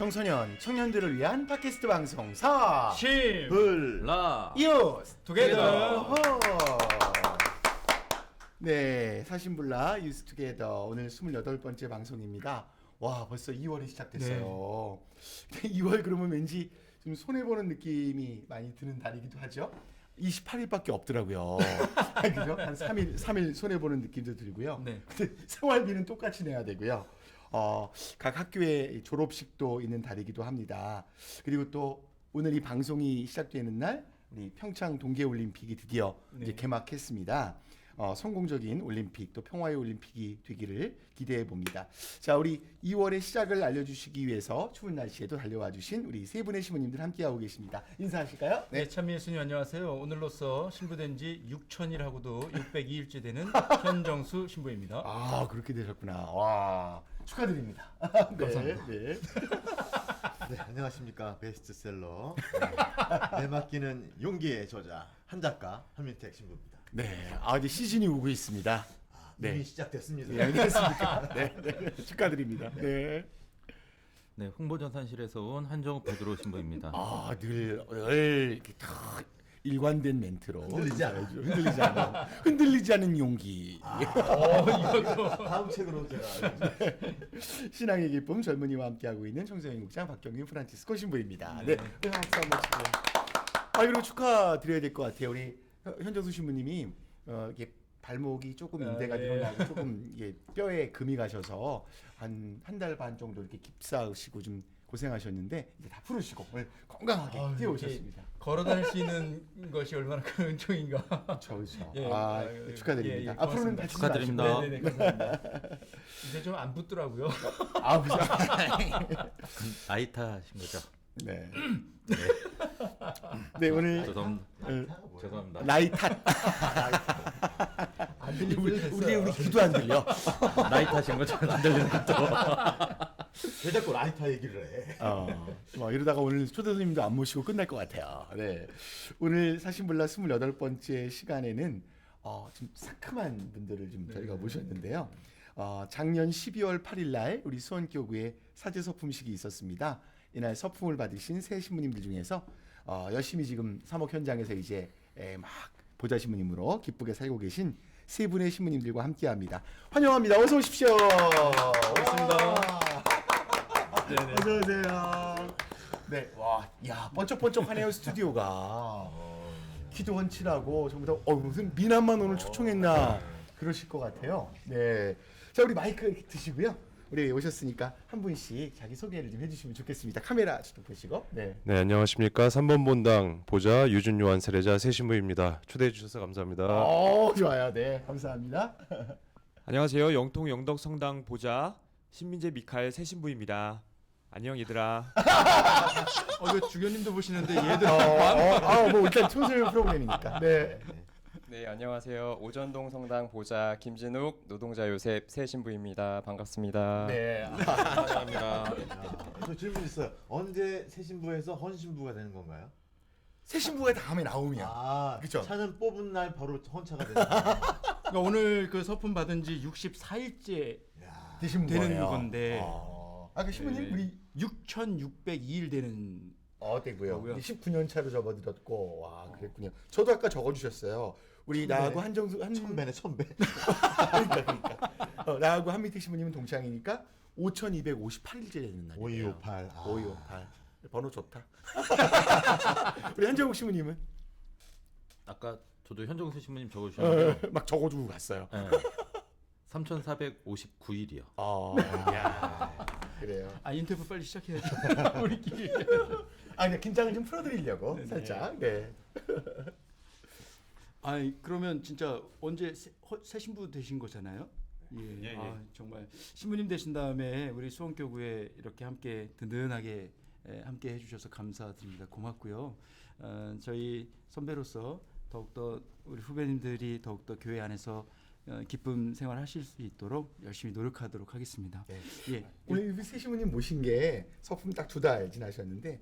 청소년, 청년들을 위한 팟캐스트 방송 라 유스 투게더. 투게더. 네, 사신불라 유스 투게더 오늘 28번째 방송입니다. 와, 벌써 2월이 시작됐어요. 네. 2월 그러면 왠지 좀 손해보는 느낌이 많이 드는 달이기도 하죠. 28일밖에 없더라고요. 그죠? 한 3일 손해보는 느낌도 들고요. 네. 근데 생활비는 똑같이 내야 되고요. 각 학교에 졸업식도 있는 달이기도 합니다. 그리고 또 오늘 이 방송이 시작되는 날 우리 평창 동계올림픽이 드디어 이제 개막했습니다. 성공적인 올림픽 또 평화의 올림픽이 되기를 기대해 봅니다. 자, 우리 2월의 시작을 알려주시기 위해서 추운 날씨에도 달려와 주신 우리 세 분의 신부님들 함께하고 계십니다. 인사하실까요? 네, 찬미 예수님 안녕하세요. 오늘로써 신부된 지 6천일하고도 602일째 되는 현정수 신부입니다. 아, 그렇게 되셨구나. 와, 축하드립니다. 감사합니다. 네. 네, 안녕하십니까. 베스트셀러 내 맡기는 용기의 저자 한작가 한민택 신부입니다. 네, 이제 시즌이 오고 있습니다. 네. 이미 시작됐습니다. 네, 알겠습니까? 네, 축하드립니다. 네. 네, 홍보전산실에서 온 한정욱 베드로 신부입니다. 늘 이렇게 다 일관된 멘트로 흔들리지 않아. 흔들리지 않은 용기. 다음 책으로 제가 신앙의 기쁨 젊은이와 함께하고 있는 청소년 국장 박경윤 프란치스코 신부입니다. 네, 박수 한번 치고요. 그리고 축하드려야 될 것 같아요. 우리 현정수 신부님이 이게 발목이 조금 인대가 늘어나고 조금 이게 뼈에 금이 가셔서 한 달 반 정도 이렇게 깁스하시고 좀 고생하셨는데 이제 다 풀으시고 오늘 건강하게 뛰어오셨습니다. 걸어 다닐 수 있는 것이 얼마나 큰 은총인가. 그렇죠. 예, 축하드립니다. 예, 앞으로는 고맙습니다. 다치지 축하드립니다. 마시고. 네네, 감사합니다. 이제 좀 안 붙더라고요. 무슨 나이 탓인 거죠? 네. 네, 오늘 죄송합니다. 나이 탓. 안 들리면 됐어요. 우리 귀도 안 들려. 나이 탓인 거죠? 안 들리는 것도. 왜 자꾸 라이터 얘기를 해? 이러다가 오늘 초대 손님도 안 모시고 끝날 것 같아요. 네. 오늘 사신불라 28번째 시간에는 좀 상큼한 분들을 좀 저희가 모셨는데요. 작년 12월 8일 날 우리 수원교구에 사제 서품식이 있었습니다. 이날 서품을 받으신 새 신부님들 중에서 열심히 지금 사목 현장에서 이제 막 보좌 신부님으로 기쁘게 살고 계신 세 분의 신부님들과 함께합니다. 환영합니다. 어서 오십시오. 반갑습니다. 네네. 어서 오세요. 네, 번쩍번쩍하네요 스튜디오가. 키도 훤칠하고 전부 다 무슨 미남만 오늘 초청했나 그러실 것 같아요. 네, 자 우리 마이크 이렇게 드시고요. 우리 오셨으니까 한 분씩 자기 소개를 좀 해주시면 좋겠습니다. 카메라 좀 보시고. 네, 안녕하십니까. 3번 본당 보좌 유준 요한 세례자 세신부입니다. 초대해 주셔서 감사합니다. 좋아요. 네, 감사합니다. 안녕하세요. 영통 영덕 성당 보좌 신민재 미카엘 새신부입니다. 안녕 얘들아. 이거 주교님도 보시는데 얘들 뭐 일단 청소년 프로그램이니까. 네. 네, 안녕하세요. 오전동 성당 보좌 김진욱 노동자 요셉 새 신부입니다. 반갑습니다. 네. 감사합니다. 저 질문 있어요. 언제 새 신부에서 헌 신부가 되는 건가요? 새 신부가 다음에 나오면. 그쵸? 차는 뽑은 날 바로 헌차가 되는 거예요. 그러니까 오늘 그 서품 받은 지 64일째 되신 되는 거예요. 건데 그 신부님 우리 6,602일 되는 되고요. 뭐고요? 19년 차로 접어들었고, 와, 그랬군요. 저도 아까 적어주셨어요. 우리 나하고 한정수, 1000배네 1000배. 그러니까. 나하고 한미택 신부님은 동창이니까 5,258일째 되는 날이에요. 5258. 5258. 번호 좋다. 우리 한정욱 신부님은? 아까 저도 현정수 신부님 적어주셨는데 막 적어주고 갔어요. 3,459일이요. 야, 그래요. 인터뷰 빨리 시작해야죠. 우리끼리. 그냥 긴장을 좀 풀어드리려고, 살짝. 네. 그러면 진짜 언제 새 신부 되신 거잖아요? 예. 정말 신부님 되신 다음에 우리 수원교구에 이렇게 함께 든든하게 함께 해주셔서 감사드립니다. 고맙고요. 저희 선배로서 더욱더 우리 후배님들이 더욱더 교회 안에서 기쁨 생활하실 수 있도록 열심히 노력하도록 하겠습니다. 네. 예. 오늘 새 신부님 모신 게 서품 딱 2달 지나셨는데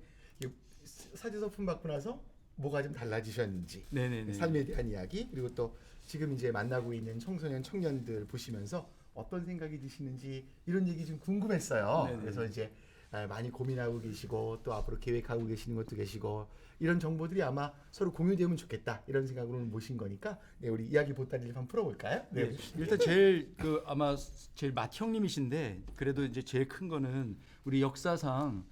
사제 서품 받고 나서 뭐가 좀 달라지셨는지, 네네네. 삶에 대한 이야기, 그리고 또 지금 이제 만나고 있는 청소년 청년들 보시면서 어떤 생각이 드시는지 이런 얘기 좀 궁금했어요. 네네. 그래서 이제 많이 고민하고 계시고 또 앞으로 계획하고 계시는 것도 계시고 이런 정보들이 아마 서로 공유되면 좋겠다 이런 생각으로 모신 거니까 네, 우리 이야기 보따리를 한번 풀어볼까요? 네. 일단 제일 그 아마 제일 맏형님이신데 그래도 이제 제일 큰 거는 우리 역사상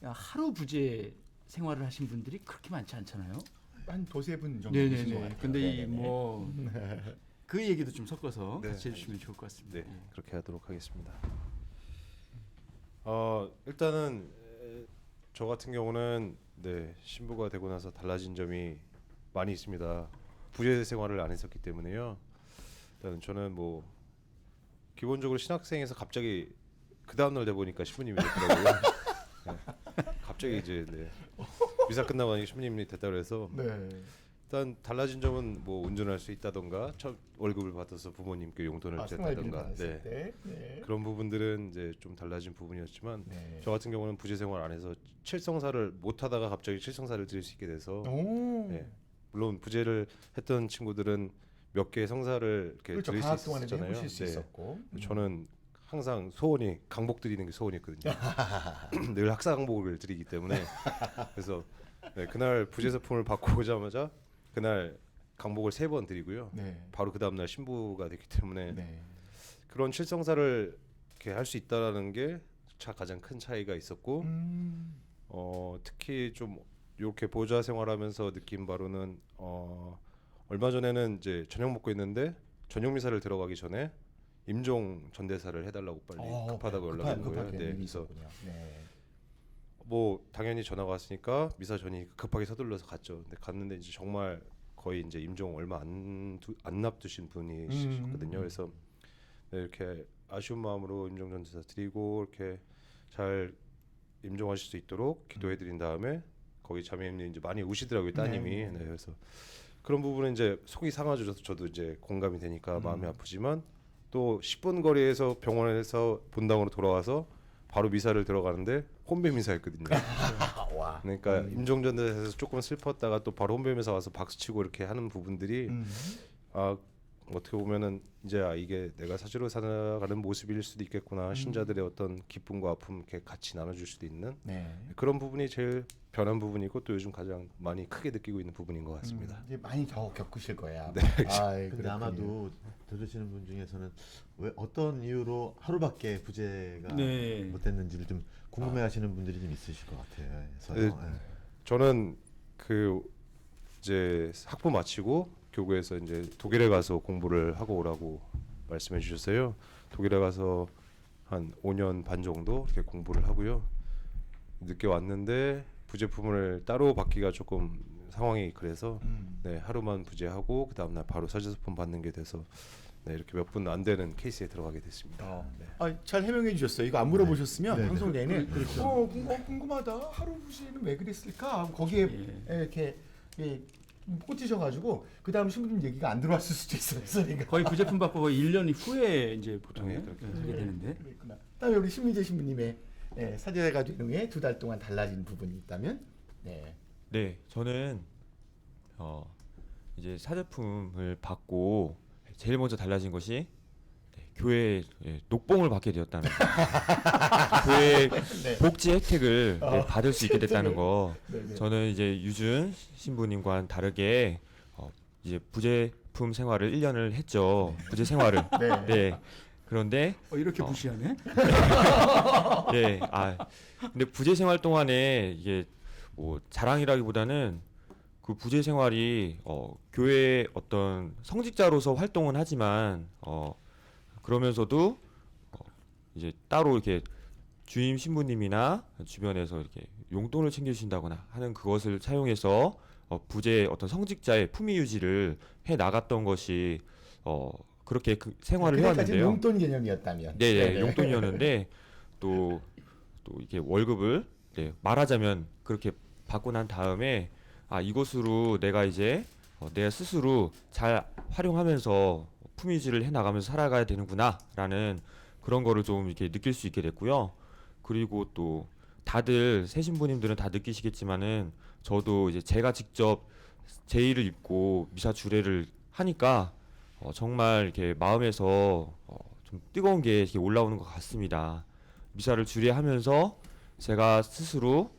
하루 부재 생활을 하신 분들이 그렇게 많지 않잖아요. 한 두세 분 정도 계신 것 네네네. 같아요. 근데 이 네네네. 뭐 그 얘기도 좀 섞어서 네. 같이 해주시면 좋을 것 같습니다. 네, 예. 그렇게 하도록 하겠습니다. 일단은 저 같은 경우는 네, 신부가 되고 나서 달라진 점이 많이 있습니다. 부재 생활을 안 했었기 때문에요. 일단 저는 뭐 기본적으로 신학생에서 갑자기 그 다음 날 돼 보니까 신부님이 됐더라고요. 네, 갑자기 이제 네, 미사 끝나고 나니까 신부님이 됐다 그래서 네. 일단 달라진 점은 뭐 운전할 수 있다던가 첫 월급을 받아서 부모님께 용돈을 생활비를 줬다던가 받았을 네. 때. 네. 그런 부분들은 이제 좀 달라진 부분이었지만 네. 저 같은 경우는 부재 생활 안에서 칠성사를 못 하다가 갑자기 칠성사를 드릴 수 있게 돼서 오. 네. 물론 부재를 했던 친구들은 몇 개의 성사를 이렇게 그렇죠. 드릴 방학 수 동안에도 있었잖아요. 해보실 수 네. 있었고. 저는 항상 소원이 강복 드리는 게 소원이었거든요. 늘 학사 강복을 드리기 때문에 그래서 네, 그날 부재 서품을 받고 오자마자 그날 강복을 3번 드리고요. 네. 바로 그 다음 날 신부가 됐기 때문에 네. 그런 칠성사를 이렇게 할 수 있다라는 게 가장 큰 차이가 있었고 특히 좀 이렇게 보좌 생활하면서 느낀 바로는 얼마 전에는 이제 저녁 먹고 있는데 저녁 미사를 들어가기 전에 임종 전대사를 해달라고 빨리 급하다고 연락이 온 거예요. 네, 그래서 네. 뭐 당연히 전화가 왔으니까 미사 전이 급하게 서둘러서 갔죠. 근데 갔는데 이제 정말 거의 이제 임종 얼마 안 납두신 분이셨거든요. 그래서 네, 이렇게 아쉬운 마음으로 임종 전대사 드리고 이렇게 잘 임종하실 수 있도록 기도해드린 다음에 거기 자매님이 이제 많이 우시더라고요, 따님이. 네. 네, 그래서 그런 부분은 이제 속이 상하죠. 저도 이제 공감이 되니까 마음이 아프지만 또 10분 거리에서 병원에서 본당으로 돌아와서 바로 미사를 들어가는데 혼배 미사였거든요. 와. 그러니까 임종전에서 조금 슬펐다가 또 바로 혼배 미사 와서 박수치고 이렇게 하는 부분들이 어떻게 보면은 이제 이게 내가 사주로 살아가는 모습일 수도 있겠구나. 신자들의 어떤 기쁨과 아픔 이렇게 같이 나눠줄 수도 있는 네. 그런 부분이 제일 변한 부분이고 또 요즘 가장 많이 크게 느끼고 있는 부분인 것 같습니다. 이제 많이 더 겪으실 거예요. 네. 근데 아마도 들으시는 분 중에서는 왜 어떤 이유로 하루밖에 부재가 네. 못됐는지를 좀 궁금해하시는 분들이 좀 있으실 것 같아요. 네. 그래서 저는 그 이제 학부 마치고 교구에서 이제 독일에 가서 공부를 하고 오라고 말씀해 주셨어요. 독일에 가서 한 5년 반 정도 이렇게 공부를 하고요. 늦게 왔는데 부재품을 따로 받기가 조금 상황이 그래서 네, 하루만 부재하고 그 다음 날 바로 사제소품 받는 게 돼서 네, 이렇게 몇 분 안 되는 케이스에 들어가게 됐습니다. 네. 잘 해명해 주셨어요. 이거 안 물어보셨으면 네. 방송 내내 궁금하다. 하루 부시는 왜 그랬을까? 하고 거기에 이렇게 꽂히셔가지고 그 다음 신부님 얘기가 안 들어왔을 수도 있어요. 그러니까. 거의 부제품 받고 거의 1년 후에 이제 보통 네, 하게 그렇게 되는데. 그랬구나. 그다음에 우리 신민재 신부님의 사제가 되는 후에 2달 동안 달라진 부분이 있다면, 네. 네, 저는 이제 사제품을 받고 제일 먼저 달라진 것이 교회 녹봉을 받게 되었다는 거. 교회 네. 복지 혜택을 받을 수 있게 됐다는 거. 네. 저는 이제 유준 신부님과는 다르게 이제 부제품 생활을 1년을 했죠. 부제 생활을. 네. 네. 그런데 이렇게 무시하네? 네. 근데 부재 생활 동안에 이게 뭐 자랑이라기보다는 그 부재 생활이 교회 어떤 성직자로서 활동은 하지만 그러면서도 이제 따로 이렇게 주임 신부님이나 주변에서 이렇게 용돈을 챙겨주신다거나 하는 그것을 사용해서 부재 어떤 성직자의 품위 유지를 해 나갔던 것이 그렇게 그 생활을 그때까지는 해왔는데요. 용돈 개념이었다면. 네, 네네. 용돈이었는데 또 이게 월급을 말하자면 그렇게 받고 난 다음에 이것으로 내가 이제 내가 스스로 잘 활용하면서 품위 유지를 해 나가면서 살아가야 되는구나라는 그런 거를 좀 이렇게 느낄 수 있게 됐고요. 그리고 또 다들 새 신부님들은 다 느끼시겠지만은 저도 이제 제가 직접 제의를 입고 미사 주례를 하니까 정말 이렇게 마음에서 좀 뜨거운 게 이렇게 올라오는 것 같습니다. 미사를 주례하면서 제가 스스로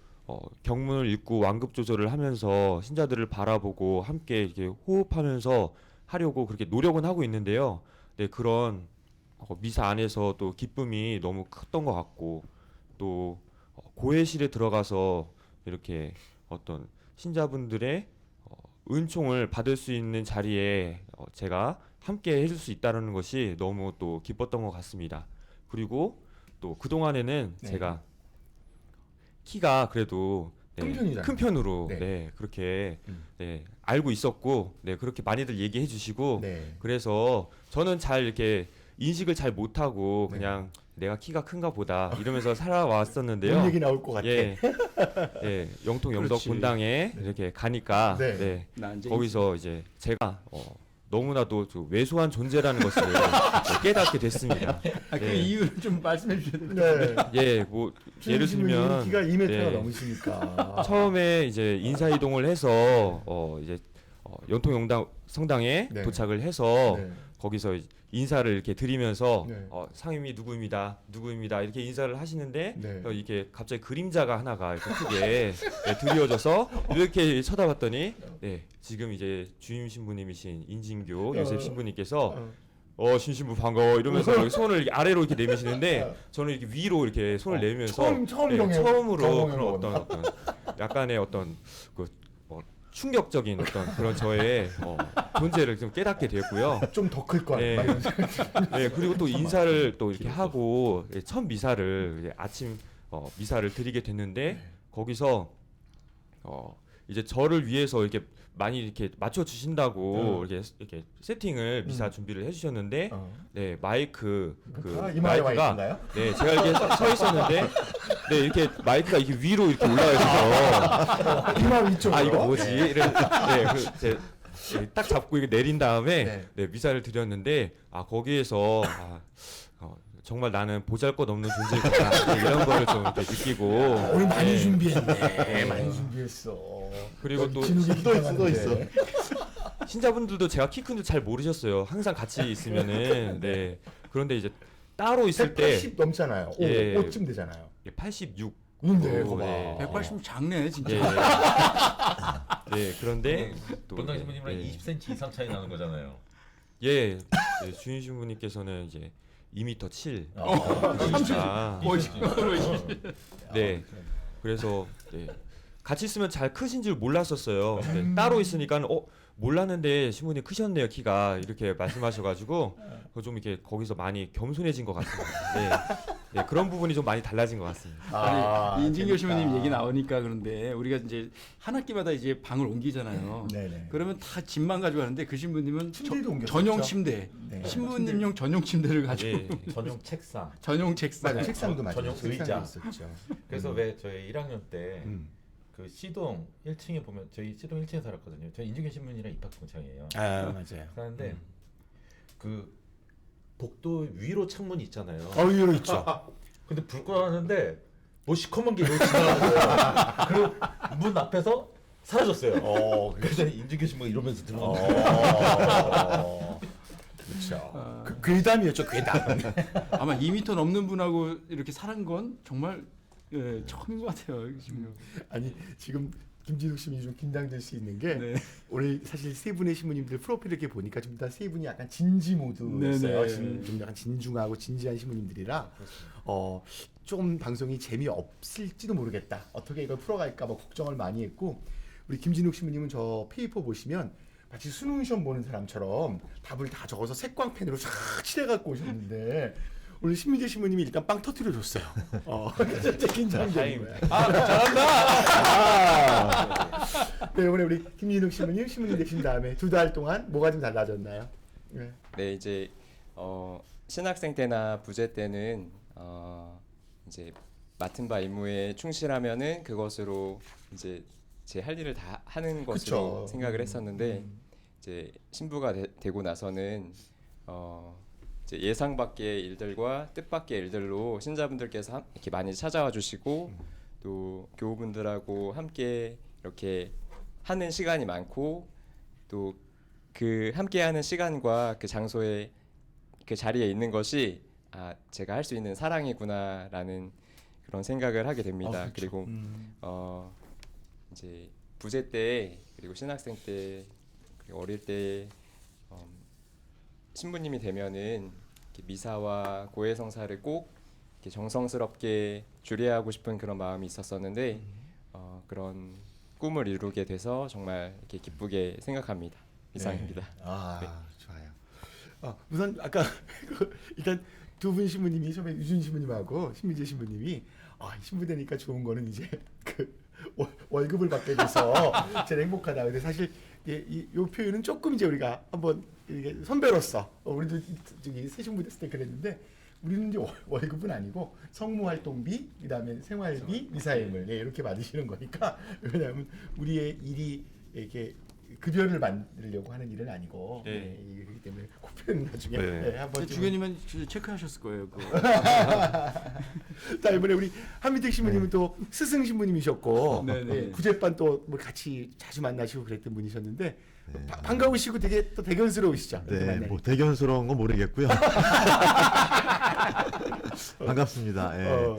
경문을 읽고 완급 조절을 하면서 신자들을 바라보고 함께 이렇게 호흡하면서 하려고 그렇게 노력은 하고 있는데요. 네, 그런 미사 안에서 또 기쁨이 너무 컸던 것 같고 또 고해실에 들어가서 이렇게 어떤 신자분들의 은총을 받을 수 있는 자리에 제가 함께 해줄 수 있다는 것이 너무 또 기뻤던 것 같습니다. 그리고 또 그동안에는 네. 제가 키가 그래도 큰 편이잖아요. 큰 편으로 네. 네, 그렇게 음. 네, 알고 있었고 네, 그렇게 많이들 얘기해 주시고 네. 그래서 저는 잘 이렇게 인식을 잘 못하고 네. 그냥 내가 키가 큰가 보다 이러면서 살아왔었는데요. 뭔 얘기 나올 것 같아. 예, 예, 영통 영덕 그렇지. 본당에 이렇게 가니까 네. 네. 나 이제 거기서 이제 제가 너무나도 그 왜소한 존재라는 것을 깨닫게 됐습니다. 그 네. 이유를 좀 말씀해 주셔야 될 것 같아요. 네. 예, 뭐 예를 들면 키가 2m가 네. 넘으시니까. 처음에 이제 인사 이동을 해서 이제 연통 영당 성당에 네. 도착을 해서 네. 거기서 인사를 이렇게 드리면서 네. 상임이 누구입니다, 누구입니다 이렇게 인사를 하시는데 네. 이게 갑자기 그림자가 하나가 이렇게 크게 네, 드리워져서 이렇게 쳐다봤더니 네, 지금 이제 주임 신부님이신 인진교 요셉 신부님께서 신신부 반가워 이러면서 이렇게 손을 이렇게 아래로 이렇게 내미시는데 저는 이렇게 위로 이렇게 손을 내밀면서 처음 네, 경험, 처음으로 경험해 그런 본. 어떤 약간의 어떤 그 충격적인 어떤 그런 저의 존재를 좀 깨닫게 됐고요. 좀 더 클 걸. 네. 막 이런 생각이 네, 그리고 또 인사를 또 이렇게 하고 첫 미사를 이제 아침 미사를 드리게 됐는데 거기서 이제 저를 위해서 이렇게 많이 이렇게 맞춰 주신다고 이렇게 세팅을 미사 준비를 해주셨는데 네 마이크 그 이마에 마이크가 마이크인가요? 네 제가 이렇게 서 있었는데 네 이렇게 마이크가 이렇게 위로 이렇게 올라가 있어서 이마 위쪽으로. 아 이거 뭐지? 딱 잡고 이거 내린 다음에 네. 네, 미사를 드렸는데 거기에서 정말 나는 보잘것없는 존재구나 이런 거를 좀 이렇게 느끼고 오늘 많이 네. 준비했네. 많이 준비했어. 그리고 또 진욱이 또 있어. 신자분들도 제가 키 큰 줄 잘 모르셨어요. 항상 같이 있으면은 네 그런데 이제 따로 있을 때 180 넘잖아요. 예. 5쯤 되잖아요. 86 근데 오, 그거 봐. 네. 180 작네 진짜. 예. 네 그런데 또 본당 신부님이랑 예. 20cm 이상 차이 나는 거잖아요. 예, 네, 주인 신부님께서는 이제 2m 7. 아, 네. 그래서 네. 같이 있으면 잘 크신 줄 몰랐었어요. 네, 따로 있으니까 몰랐는데 신부님 크셨네요 키가 이렇게 말씀하셔가지고 좀 이렇게 거기서 많이 겸손해진 것 같습니다. 네. 네, 그런 부분이 좀 많이 달라진 것 같습니다. 아니 인진교 재밌다. 신부님 얘기 나오니까 그런데 우리가 이제 한 학기마다 이제 방을 옮기잖아요. 네네. 그러면 다 짐만 가지고 가는데 그 신부님은 침대도 옮겼었죠? 전용 침대, 네. 신부님용 전용 침대를 가지고 네. 전용 책상. 전용 책상. 맞아요. 책상도 맞아요. 전용 의자. 책상도 있었죠. 그래서 왜 저희 1학년 때 음. 그 C동 1층에 보면 저희 C동 1층에 살았거든요. 저희 인중현 신부님이랑 입학 동창이에요. 아 맞아요. 사는데 그 복도 위로 창문이 있잖아요. 위로 있죠. 근데 불 꺼놨는데 뭐 시커먼 게 이렇게 지나가는 거야. 그리고 문 앞에서 사라졌어요. 그래서 인중현 신부가 이러면서 들어오는 그렇죠. 괴담이었죠. 괴담. 아마 2m 넘는 분하고 이렇게 살은 건 정말 처음인 것 같아요. 지금. 아니 지금 김진욱 씨는 좀 긴장될 수 있는 게 네. 오늘 사실 세 분의 신부님들 프로필 이렇게 보니까 좀 다 세 분이 약간 진지 모드였어요. 네네. 좀 약간 진중하고 진지한 신부님들이라 좀 방송이 재미없을지도 모르겠다. 어떻게 이걸 풀어갈까 뭐 걱정을 많이 했고 우리 김진욱 신부님은 저 페이퍼 보시면 마치 수능 시험 보는 사람처럼 답을 다 적어서 색광펜으로 쫙 칠해갖고 오셨는데 오늘 신민재 신부님이 일단 빵 터뜨려 줬어요. 진짜 긴장되는 거야. 네, 이번에 우리 김진욱 신부님 되신 다음에 2달 동안 뭐가 좀 달라졌나요? 네. 네, 이제 신학생 때나 부제 때는 이제 맡은 바 임무에 충실하면은 그것으로 이제 제 할 일을 다 하는 것으로 그쵸. 생각을 했었는데 이제 신부가 되고 나서는 이제 예상 밖의 일들과 뜻 밖의 일들로 신자분들께서 이렇게 많이 찾아와 주시고 또 교우분들하고 함께 이렇게 하는 시간이 많고 또 그 함께하는 시간과 그 장소에 그 자리에 있는 것이 제가 할 수 있는 사랑이구나라는 그런 생각을 하게 됩니다. 그렇죠. 그리고 이제 부제 때 그리고 신학생 때 그리고 어릴 때 신부님이 되면은 이렇게 미사와 고해성사를 꼭 이렇게 정성스럽게 주례하고 싶은 그런 마음이 있었었는데 그런 꿈을 이루게 돼서 정말 이렇게 기쁘게 생각합니다. 이상입니다. 네. 좋아요. 우선 아까 일단 두 분 신부님이 처음에 유준 신부님하고 신미재 신부님이 신부 되니까 좋은 거는 이제 그 월급을 받게 돼서 제일 행복하다. 근데 사실 이 표현은 조금 이제 우리가 한번 이게 선배로서 우리도 저기 새 신부 됐을 때 그랬는데 우리는 이제 월급은 아니고 성무 활동비, 그다음에 생활비, 미사임을 이렇게 받으시는 거니까 왜냐하면 우리의 일이 이렇게 급여를 만들려고 하는 일은 아니고 그렇기 때문에 그 표현 나중에 한번 주교님은 체크하셨을 거예요. 그거. 자 이번에 우리 한미택 신부님은 또 스승 신부님이셨고 네네. 구제반 또 뭐 같이 자주 만나시고 그랬던 분이셨는데 반가우시고 되게 또 대견스러우시죠. 이렇게 네, 만나니까. 뭐 대견스러운 건 모르겠고요. 반갑습니다. 예.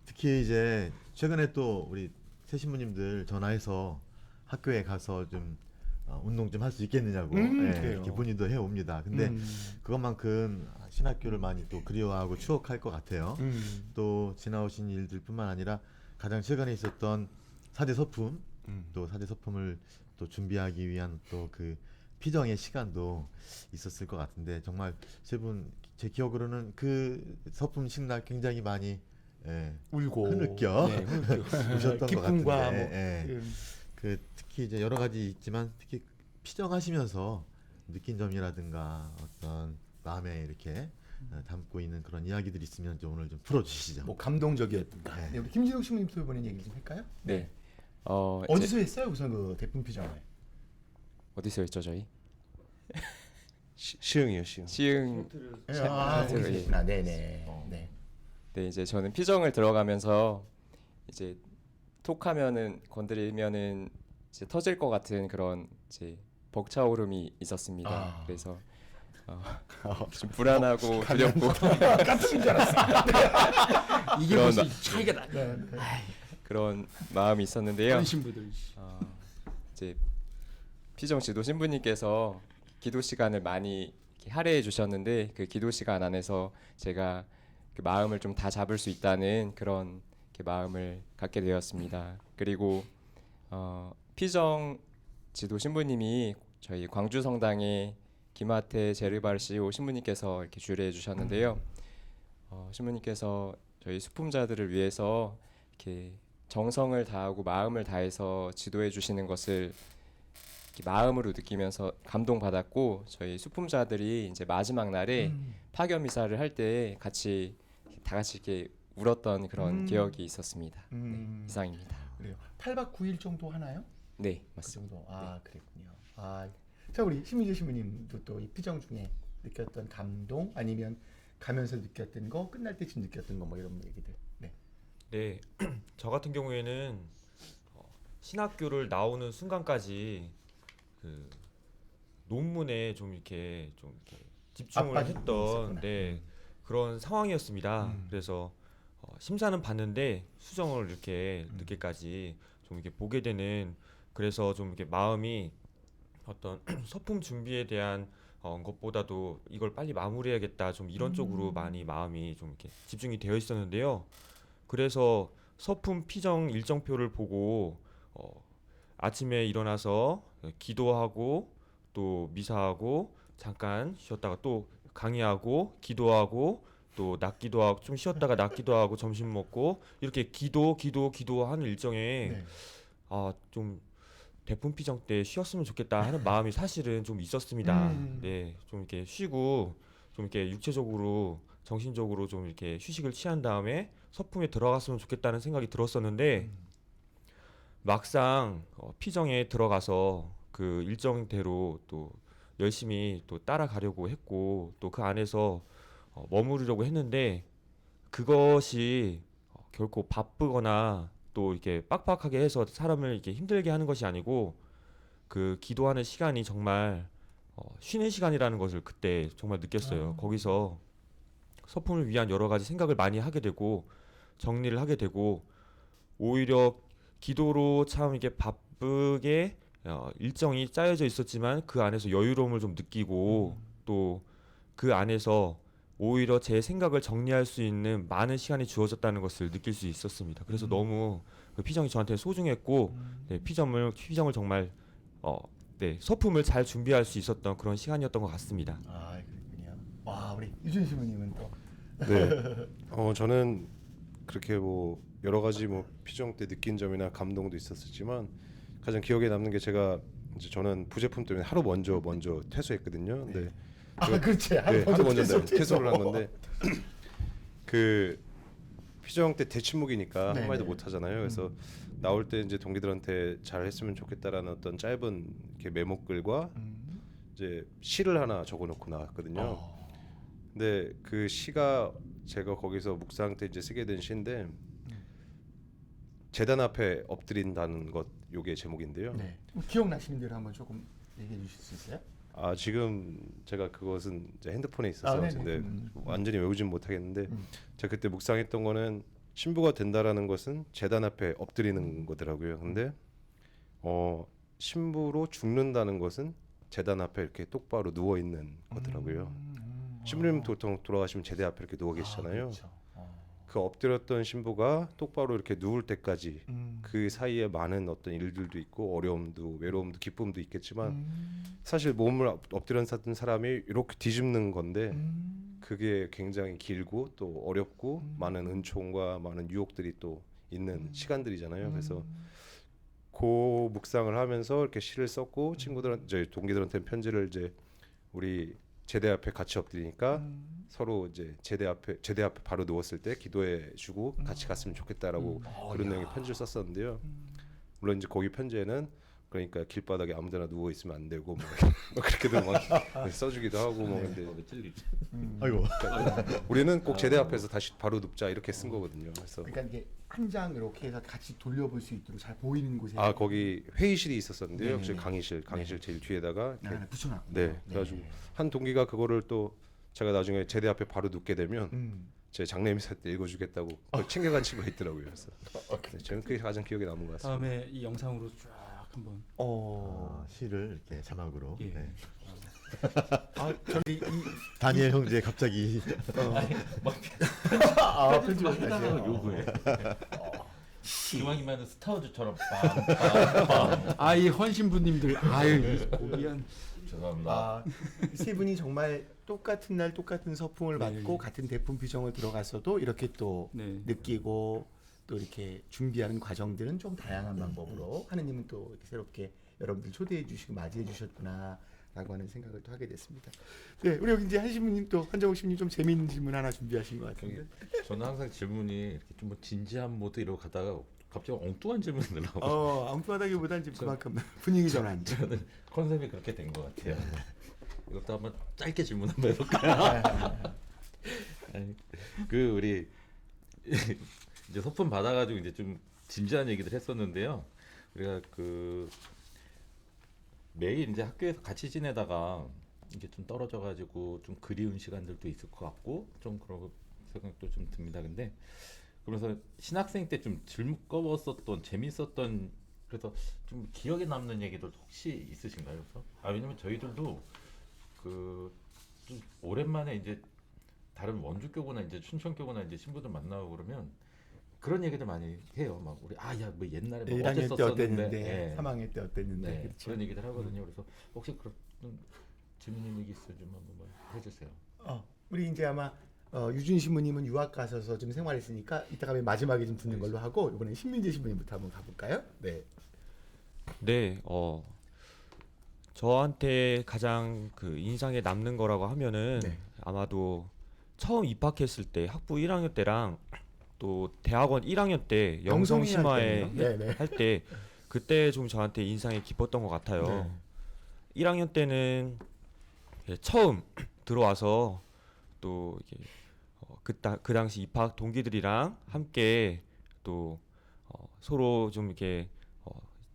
특히 이제 최근에 또 우리 새 신부님들 전화해서 학교에 가서 좀 운동 좀 할 수 있겠느냐고 그래요. 이렇게 문의도 해 옵니다. 근데 그것만큼 신학교를 많이 또 그리워하고 추억할 것 같아요. 또 지나오신 일들뿐만 아니라 가장 최근에 있었던 사제 서품, 또 사제 서품을 또 준비하기 위한 또 그 피정의 시간도 있었을 것 같은데 정말 세 분 제 기억으로는 그 서품 식날 굉장히 많이 울고 흐느껴 우셨던 것 기쁨과 같은데 그 특히 이제 여러 가지 있지만 특히 피정하시면서 느낀 점이라든가 어떤 마음에 이렇게 담고 있는 그런 이야기들이 있으면 좀 오늘 좀 풀어주시죠. 뭐 감동적이었던가. 네. 네, 우리 김진욱 신부님도 이번에 얘기 좀 할까요? 네. 어디서 했어요? 우선 그 대품 피정을. 어디서 했죠 저희? 시흥이요, 시흥. 시흥. 그렇구나. 네네. 네. 네, 이제 저는 피정을 들어가면서 이제 톡하면은 건드리면은 이제 터질 것 같은 그런 이제 벅차오름이 있었습니다. 그래서 좀 불안하고 두렵고 깜짝인 줄 알았어. 이게 그런 벌써 차이가 나. 그런 마음이 있었는데요. 어린 신부들. 이제 피정 지도 신부님께서 기도 시간을 많이 이렇게 할애해 주셨는데 그 기도 시간 안에서 제가 그 마음을 좀 다 잡을 수 있다는 그런 이렇게 마음을 갖게 되었습니다. 그리고 피정 지도 신부님이 저희 광주 성당의 김하태 제르바르시오 신부님께서 이렇게 주례해 주셨는데요. 신부님께서 저희 수품자들을 위해서 이렇게 정성을 다하고 마음을 다해서 지도해 주시는 것을 이렇게 마음으로 느끼면서 감동받았고 저희 수품자들이 이제 마지막 날에 파견 미사를 할 때 같이 다 같이 이렇게 울었던 그런 기억이 있었습니다. 네, 이상입니다. 그래요. 8박 9일 정도 하나요? 네, 그 맞습니다. 정도. 그랬군요. 자 우리 신미재 신부님도 또 이 피정 중에 느꼈던 감동 아니면 가면서 느꼈던 거, 끝날 때쯤 느꼈던 거 뭐 이런 얘기들. 네. 네, 저 같은 경우에는 신학교를 나오는 순간까지 그 논문에 좀 이렇게 집중을 압박이 했던 있었구나. 그런 상황이었습니다. 그래서 심사는 봤는데 수정을 이렇게 늦게까지 좀 이렇게 보게 되는 그래서 좀 이렇게 마음이 어떤 서품 준비에 대한 것보다도 이걸 빨리 마무리해야겠다 좀 이런 쪽으로 많이 마음이 좀 이렇게 집중이 되어 있었는데요. 그래서 서품 피정 일정표를 보고 아침에 일어나서 기도하고 또 미사하고 잠깐 쉬었다가 또 강의하고 기도하고 또 낮 기도하고 좀 쉬었다가 낮 기도하고 점심 먹고 이렇게 기도하는 일정에 네. 좀 대품 피정 때 쉬었으면 좋겠다 하는 마음이 사실은 좀 있었습니다. 음. 네, 좀 이렇게 쉬고 좀 이렇게 육체적으로 정신적으로 좀 이렇게 휴식을 취한 다음에 서품에 들어갔으면 좋겠다는 생각이 들었었는데 막상 피정에 들어가서 그 일정대로 또 열심히 또 따라가려고 했고 또 그 안에서 머무르려고 했는데 그것이 결코 바쁘거나 또 이렇게 빡빡하게 해서 사람을 이렇게 힘들게 하는 것이 아니고 그 기도하는 시간이 정말 쉬는 시간이라는 것을 그때 정말 느꼈어요. 거기서 서품을 위한 여러 가지 생각을 많이 하게 되고 정리를 하게 되고 오히려 기도로 참 이게 바쁘게 일정이 짜여져 있었지만 그 안에서 여유로움을 좀 느끼고 또 그 안에서 오히려 제 생각을 정리할 수 있는 많은 시간이 주어졌다는 것을 느낄 수 있었습니다. 그래서 너무 그 피정이 저한테 소중했고 네, 피정을 정말 네, 서품을 잘 준비할 수 있었던 그런 시간이었던 것 같습니다. 아, 그렇군요. 와, 우리 유준 신부님은 또 네. 저는 그렇게 뭐 여러 가지 뭐 피정 때 느낀 점이나 감동도 있었지만 가장 기억에 남는 게 제가 이제 저는 부제품 때문에 하루 먼저 퇴소했거든요. 네. 그렇지. 네, 하루 먼저 퇴소. 퇴소를 한 건데 그 피정 때 대침묵이니까 네, 한마디도 네. 못 하잖아요. 그래서 나올 때 이제 동기들한테 잘 했으면 좋겠다라는 어떤 짧은 이렇게 메모글과 이제 시를 하나 적어놓고 나왔거든요. 근데 그 시가 제가 거기서 묵상 때 이제 쓰게 된 시인데 재단 앞에 엎드린다는 것 요게 제목인데요. 네. 기억나시는 대로 한번 조금 얘기해 주실 수 있어요? 아 지금 제가 그것은 이제 핸드폰에 있어서 네네. 근데 완전히 외우진 못하겠는데 제가 그때 묵상했던 거는 신부가 된다라는 것은 재단 앞에 엎드리는 거더라고요. 근데 신부로 죽는다는 것은 재단 앞에 이렇게 똑바로 누워 있는 거더라고요. 신부님 보통 돌아가시면 제대 앞에 이렇게 누워 계시잖아요. 그렇죠. 그 엎드렸던 신부가 똑바로 이렇게 누울 때까지 그 사이에 많은 어떤 일들도 있고 어려움도 외로움도 기쁨도 있겠지만 사실 몸을 엎드렸던 사람이 이렇게 뒤집는 건데 그게 굉장히 길고 또 어렵고 많은 은총과 많은 유혹들이 또 있는 시간들이잖아요. 그래서 그 묵상을 하면서 이렇게 시를 썼고 친구들한테 이제 동기들한테 편지를 이제 우리 제대 앞에 같이 엎드리니까 서로 이제 제대 앞에 바로 누웠을 때 기도해 주고 같이 갔으면 좋겠다라고 그런 내용의 편지를 썼었는데요. 물론 이제 거기 편지에는 그러니까 길바닥에 아무데나 누워 있으면 안 되고 뭐 그렇게도 막 써주기도 하고 뭐 근데 아이고. 우리는 꼭 제대 앞에서 다시 바로 눕자 이렇게 쓴 거거든요. 그래서 그러니까 이게 한 장 이렇게 해서 같이 돌려볼 수 있도록 잘 보이는 곳에 거기 회의실이 있었었는데요. 네네네. 저희 강의실 제일 뒤에다가 이렇게 하나 붙여놨고. 네, 그래가지고 한 동기가 그거를 또 제가 나중에 제대 앞에 바로 눕게 되면 제 장례 미사 때 읽어주겠다고 그걸 챙겨간 친구가 있더라고요. 그래서 네, 저는 그게 가장 기억에 남은 것 같습니다. 다음에 이 영상으로 쫙 한번 시를 이렇게 자막으로. 예. 네. 저기 이 다니엘 형제 갑자기 편집을 해달라고 다시 요구해. 기왕이면 스타워즈처럼 이 헌신부님들 아유 고귀한 죄송합니다. 세 분이 정말 똑같은 날 똑같은 서풍을 네. 받고 같은 대품 비정을 들어갔어도 이렇게 또 네. 느끼고 또 이렇게 준비하는 과정들은 좀 다양한 방법으로 하느님은 또 이렇게 새롭게 여러분들 초대해 주시고 맞이해 주셨구나라고 하는 생각을 또 하게 됐습니다. 네, 우리 여기 이제 한신부님 또 한정욱 씨님 좀 재미있는 질문 하나 준비하신 것 같은데. 저는 항상 질문이 이렇게 좀 진지한 모드 이러고 가다가 갑자기 엉뚱한 질문이 나오고 엉뚱하다기보다는 지금 그만큼 분위기 전환. 저는 컨셉이 그렇게 된 것 같아요. 이것도 한번 짧게 질문 한번 해볼까요? 아니, 그 우리 이제 소품 받아가지고 이제 좀 진지한 얘기들 했었는데요. 우리가 그 매일 이제 학교에서 같이 지내다가 이게 좀 떨어져가지고 좀 그리운 시간들도 있을 것 같고 좀 그런 생각도 좀 듭니다. 근데 그러면서 신학생 때 좀 즐거웠었던 재밌었던 그래서 좀 기억에 남는 얘기도 혹시 있으신가요? 그래서? 왜냐면 저희들도 그 좀 오랜만에 이제 다른 원주교구나 이제 춘천교구나 이제 신부들 만나고 그러면 그런 얘기들 많이 해요. 막 우리 뭐 옛날에 뭐 1학년 때 어땠었었는데 어땠는데, 3학년 때 어땠는데, 네, 그렇죠. 그런 얘기들 하거든요. 그래서 혹시 그런 재밌는 얘기 있으면 좀 한번 해주세요. 우리 이제 아마 유준 신부님은 유학 가셔서 좀 생활했으니까 이따가 맨 마지막에 좀 듣는 걸로 하고 이번에 신민재 신부님부터 한번 가볼까요? 네. 네, 저한테 가장 그 인상에 남는 거라고 하면은 네. 아마도 처음 입학했을 때 학부 1학년 때랑 또 대학원 1학년 때 영성 심화에 네네. 할 때 그때 좀 저한테 인상이 깊었던 것 같아요. 네. 1학년 때는 처음 들어와서 또 이게 그 당시 입학 동기들이랑 함께 또 서로 좀 이렇게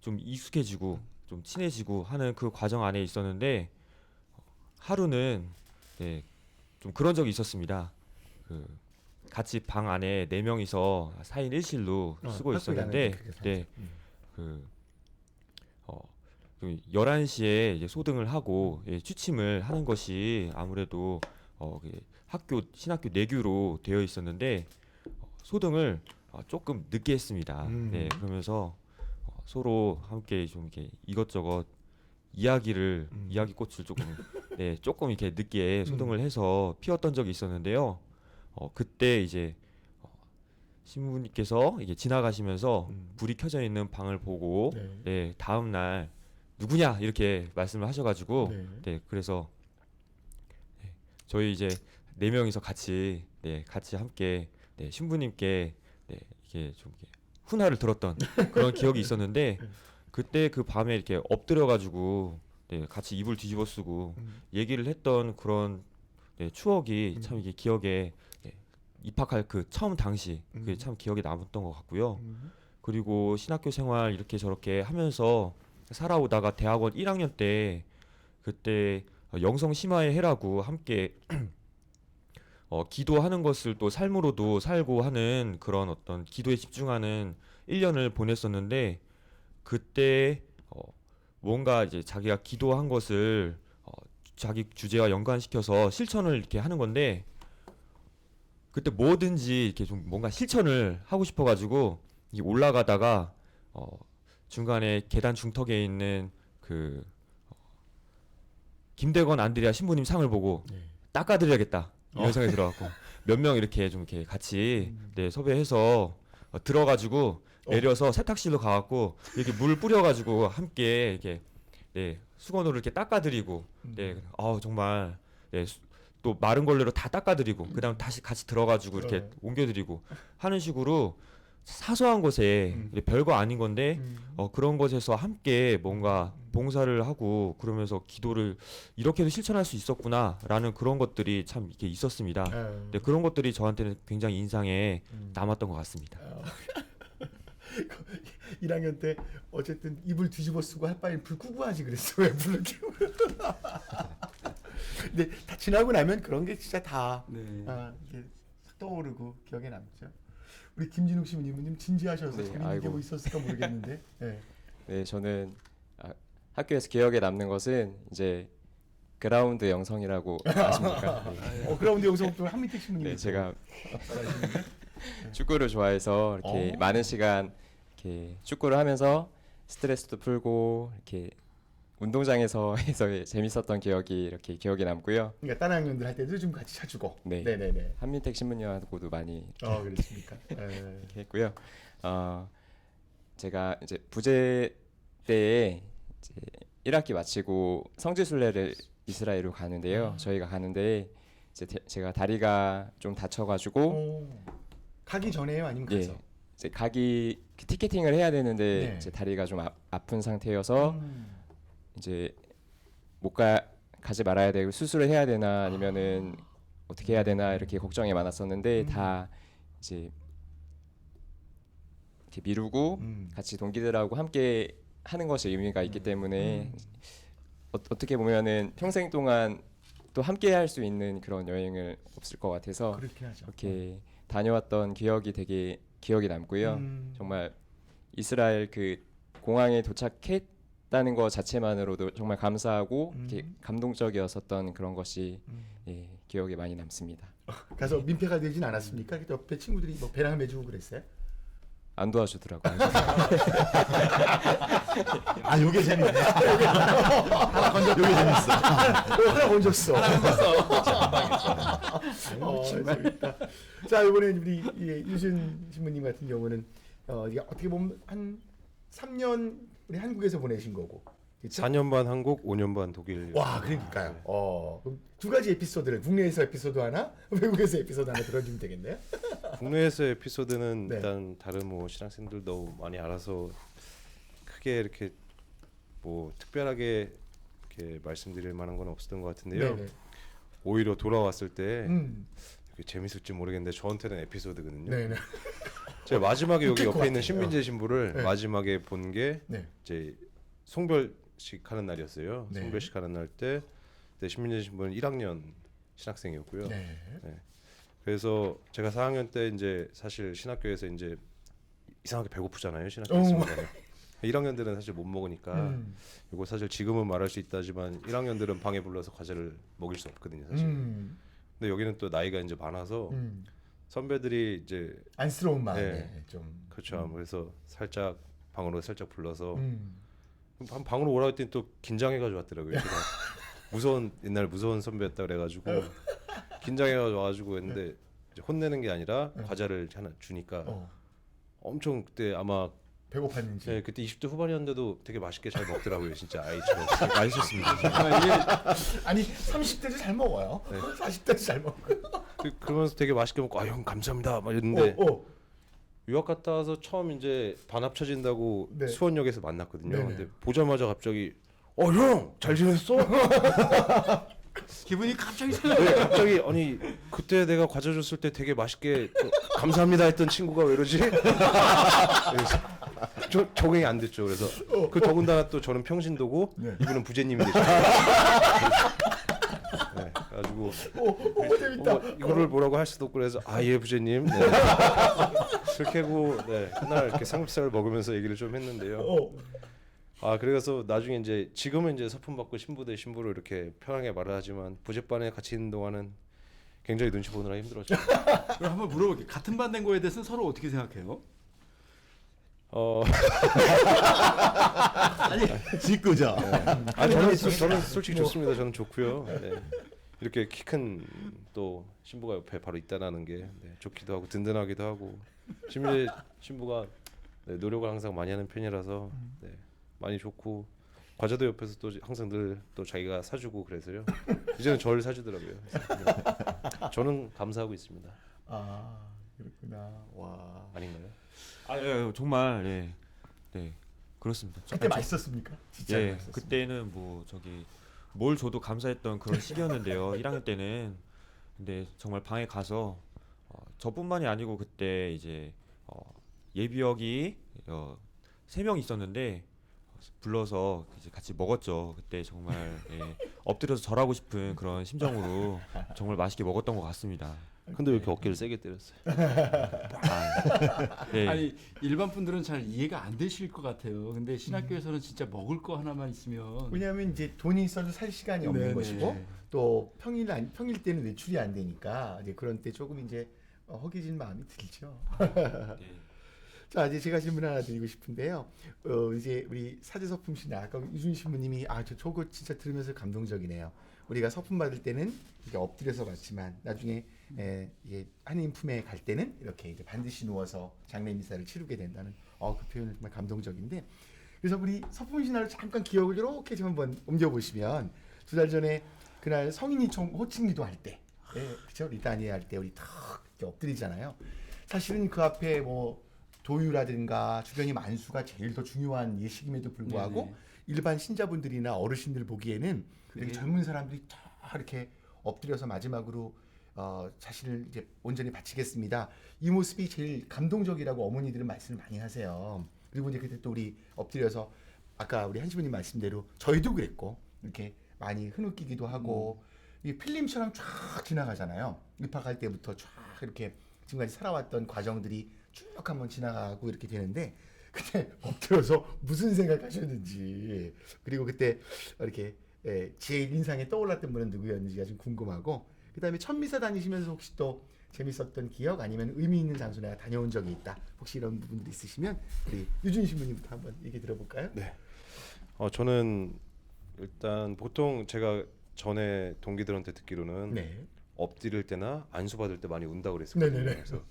좀 익숙해지고 좀 친해지고 하는 그 과정 안에 있었는데 하루는 좀 그런 적이 있었습니다. 같이 방 안에 4명이서 4인 1실로 쓰고 있었는데 네. 그 11시에 이제 소등을 하고 취침을 하는 것이 아무래도 신학교 내규로 되어 있었는데 소등을 조금 늦게 했습니다. 네, 그러면서 서로 함께 좀 이렇게 이것저것 이야기꽃을 조금 이렇게 늦게 소등을 해서 피웠던 적이 있었는데요. 그때 이제 신부님께서 이게 지나가시면서 불이 켜져 있는 방을 보고 네, 다음 날 누구냐 이렇게 말씀을 하셔가지고 네, 그래서 저희 이제 4명이서 같이 함께 신부님께 이렇게 좀 이렇게 훈화를 들었던 그런 기억이 있었는데 그때 그 밤에 이렇게 엎드려가지고 같이 이불 뒤집어 쓰고 얘기를 했던 그런 추억이 참 이게 기억에 입학할 그 처음 당시 그게 참 기억에 남았던 것 같고요. 그리고 신학교 생활 이렇게 저렇게 하면서 살아오다가 대학원 1학년 때 그때 영성 심화의 해라고 함께 기도하는 것을 또 삶으로도 살고 하는 그런 어떤 기도에 집중하는 1년을 보냈었는데 그때 뭔가 이제 자기가 기도한 것을 자기 주제와 연관시켜서 실천을 이렇게 하는 건데 그때 뭐든지 이렇게 좀 뭔가 실천을 하고 싶어가지고 올라가다가 중간에 계단 중턱에 있는 그 김대건 안드레아 신부님 상을 보고 닦아드려야겠다 이런 생각이 들어갖고 몇 명 이렇게 좀 이렇게 같이 섭외해서 들어가지고 내려서 세탁실로 가갖고 이렇게 물 뿌려가지고 함께 이렇게 수건으로 이렇게 닦아드리고 정말 또 마른 걸레로 다 닦아드리고 그다음 다시 같이 들어가지고 이렇게 옮겨드리고 하는 식으로 사소한 것에 별거 아닌 건데 그런 것에서 함께 뭔가 봉사를 하고 그러면서 기도를 이렇게도 실천할 수 있었구나라는 그런 것들이 참 이렇게 있었습니다. 네, 그런 것들이 저한테는 굉장히 인상에 남았던 것 같습니다. 1학년 때 어쨌든 이불 뒤집어 쓰고 할 바엔 불 끄고 하지 그랬어. 왜 불을 켜고. 근데 다 지나고 나면 그런 게 진짜 다 이게 떠오르고 기억에 남죠. 우리 김진욱 신부님 진지하셔서 재밌는 게 뭐 있었을까 모르겠는데. 네, 저는 학교에서 기억에 남는 것은 이제 그라운드 영성이라고 아십니까? 그라운드 영성 또 한민택 신부님. 네, 제가 축구를 좋아해서 이렇게 많은 시간 이렇게 축구를 하면서 스트레스도 풀고 이렇게 운동장에서 해서 재밌었던 기억이 이렇게 기억에 남고요. 그러니까 다른 학년들 할 때도 좀 같이 쳐주고. 네. 네네네. 한민택 신부님하고도 많이 그렇습니까? 이렇게 했고요. 제가 이제 부재 때에 이제 1학기 마치고 성지순례를 이스라엘로 가는데요. 저희가 가는데 이제 제가 다리가 좀 다쳐가지고 가기 전에요, 아니면 가서? 이제 가기 티켓팅을 해야 되는데 이제 다리가 좀 아픈 상태여서 이제 가지 말아야 되고 수술을 해야 되나 아니면은 어떻게 해야 되나 이렇게 걱정이 많았었는데 다 이제 이렇게 미루고 같이 동기들하고 함께 하는 것이 의미가 있기 때문에 어떻게 보면은 평생 동안 또 함께 할 수 있는 그런 여행을 없을 것 같아서 이렇게 다녀왔던 기억이 되게 기억에 남고요. 정말 이스라엘 그 공항에 도착했다는 것 자체만으로도 정말 감사하고 이렇게 감동적이었었던 그런 것이 기억에 많이 남습니다. 가서 민폐가 되진 않았습니까? 옆에 친구들이 뭐 배낭 매주고 그랬어요? 안 도와주더라고요. 요게 재밌네. 요게 재밌어. 하나 건졌어. 재밌다. 자, 이번에 우리 유순 신부님 같은 경우는 어떻게 보면 한 3년 우리 한국에서 보내신 거고. 그쵸? 4년 반 한국, 5년 반 독일. 와, 그러니까요. 그럼 두 가지 에피소드를 국내에서 에피소드 하나, 외국에서 에피소드 하나 들어주면 되겠네요. 국내에서 에피소드는 일단 다른 뭐 신학생들도 많이 알아서 크게 이렇게 뭐 특별하게 이렇게 말씀드릴 만한 건 없었던 것 같은데요. 오히려 돌아왔을 때 재밌을지 모르겠는데 저한테는 에피소드거든요. 제가 마지막에 여기 옆에 있는 신민재 신부를 마지막에 본 게 이제 송별식 하는 날이었어요. 송별식 하는 날 때 신민재 신부는 1학년 신학생이었고요. 그래서 제가 4학년 때 이제 사실 신학교에서 이제 이상하게 배고프잖아요. 신학교에서 1학년들은 사실 못 먹으니까 이거 사실 지금은 말할 수 있다지만 1학년들은 방에 불러서 과자를 먹일 수 없거든요, 사실. 근데 여기는 또 나이가 이제 많아서 선배들이 이제 안쓰러운 마음에 네. 좀 그렇죠. 그래서 살짝 방으로 살짝 불러서 방으로 오라고 했더니 또 긴장해가지고 왔더라고요. 제가 옛날 무서운 선배였다 그래가지고 긴장해가지고 와가지고 했는데 이제 혼내는 게 아니라 과자를 하나 주니까 엄청 그때 아마 배고팠는지. 네, 그때 20대 후반이었는데도 되게 맛있게 잘 먹더라고요. 진짜 아이처럼 맛있었습니다. 아니 30대도 잘 먹어요. 40대도 잘 먹고. 그러면서 되게 맛있게 먹고 아 형 감사합니다 막 이랬는데 유학 갔다 와서 처음 이제 반 합쳐진다고 네. 수원역에서 만났거든요. 네네. 근데 보자마자 갑자기 형 잘 지냈어? 기분이 갑자기 네, 갑자기 아니 그때 내가 과자 줬을 때 되게 맛있게 감사합니다 했던 친구가 왜 이러지? 적응이 안 됐죠. 그래서 그 더군다나 또 저는 평신도고 이분은 부제님이 계시고 네, 가지고 재밌다. 이거를 뭐라고 할 수도 없고 그래서 예 부제님 네. 그렇게 하고 네, 그날 이렇게 삼겹살을 먹으면서 얘기를 좀 했는데요. 그래서 나중에 이제 지금은 이제 서품 받고 신부 대 신부로 이렇게 편하게 말을 하지만 부제반에 같이 있는 동안은 굉장히 눈치 보느라 힘들었죠. 그럼 한번 물어볼게요. 같은 반 된 거에 대해서는 서로 어떻게 생각해요? 아니 짓궂어. 저는 솔직히 좋습니다. 저는 좋고요. 네. 이렇게 키 큰 또 신부가 옆에 바로 있다라는 게 좋기도 하고 든든하기도 하고 심지어 신부가 노력을 항상 많이 하는 편이라서 많이 좋고 과자도 옆에서 또 항상 늘 또 자기가 사주고 그래서요. 이제는 저를 사주더라고요. 그래서 저는 감사하고 있습니다. 그렇구나. 와. 아닌가요? 정말 네 그렇습니다. 그때 맛있었습니까? 진짜 예, 맛있었습니다. 그때는 뭐 뭘 줘도 감사했던 그런 시기였는데요. 1학년 때는 근데 정말 방에 가서 저뿐만이 아니고 그때 이제 예비역이 3명 있었는데 불러서 이제 같이 먹었죠. 그때 정말 엎드려서 절하고 싶은 그런 심정으로 정말 맛있게 먹었던 것 같습니다. 근데 왜 이렇게 어깨를 세게 때렸어요? 네. 아니 일반 분들은 잘 이해가 안 되실 것 같아요. 근데 신학교에서는 진짜 먹을 거 하나만 있으면 왜냐하면 이제 돈이 있어도 살 시간이 없는 네네. 것이고 또 평일 평일 때는 외출이 안 되니까 이제 그런 때 조금 이제 허기진 마음이 들죠. 자 이제 제가 질문 하나 드리고 싶은데요. 이제 우리 사제서품 신학 아까 유준 신부님이 저거 진짜 들으면서 감동적이네요. 우리가 서품 받을 때는 이렇게 엎드려서 받지만 나중에 이게 하느님 품에 갈 때는 이렇게 이제 반드시 누워서 장례 미사를 치르게 된다는 그 표현은 정말 감동적인데 그래서 우리 서품 신학을 잠깐 기억을 이렇게 좀 한번 옮겨 보시면 2달 전에 그날 성인이 호칭 기도할 때, 그렇죠? 리다니 할 때 우리 탁 이렇게 엎드리잖아요. 사실은 그 앞에 뭐 도유라든가 주변이 만수가 제일 더 중요한 예식임에도 불구하고 네네. 일반 신자분들이나 어르신들 보기에는 되게 젊은 사람들이 다 이렇게 엎드려서 마지막으로 자신을 이제 온전히 바치겠습니다. 이 모습이 제일 감동적이라고 어머니들은 말씀을 많이 하세요. 그리고 이제 그때 또 우리 엎드려서 아까 우리 한시부님 말씀대로 저희도 그랬고 이렇게 많이 흐느끼기도 하고 이 필름처럼 쫙 지나가잖아요. 입학할 때부터 쫙 이렇게 지금까지 살아왔던 과정들이 쭉 한번 지나가고 이렇게 되는데 그때 엎드려서 무슨 생각하셨는지 그리고 그때 이렇게 제일 인상에 떠올랐던 분은 누구였는지가 좀 궁금하고 그다음에 첫 미사 다니시면서 혹시 또 재밌었던 기억 아니면 의미 있는 장소 내가 다녀온 적이 있다 혹시 이런 부분들이 있으시면 우리 유준 신부님부터 한번 얘기 들어볼까요? 네. 저는 일단 보통 제가 전에 동기들한테 듣기로는 엎드릴 때나 안수 받을 때 많이 운다고 그랬었거든요. 네네네. 그래서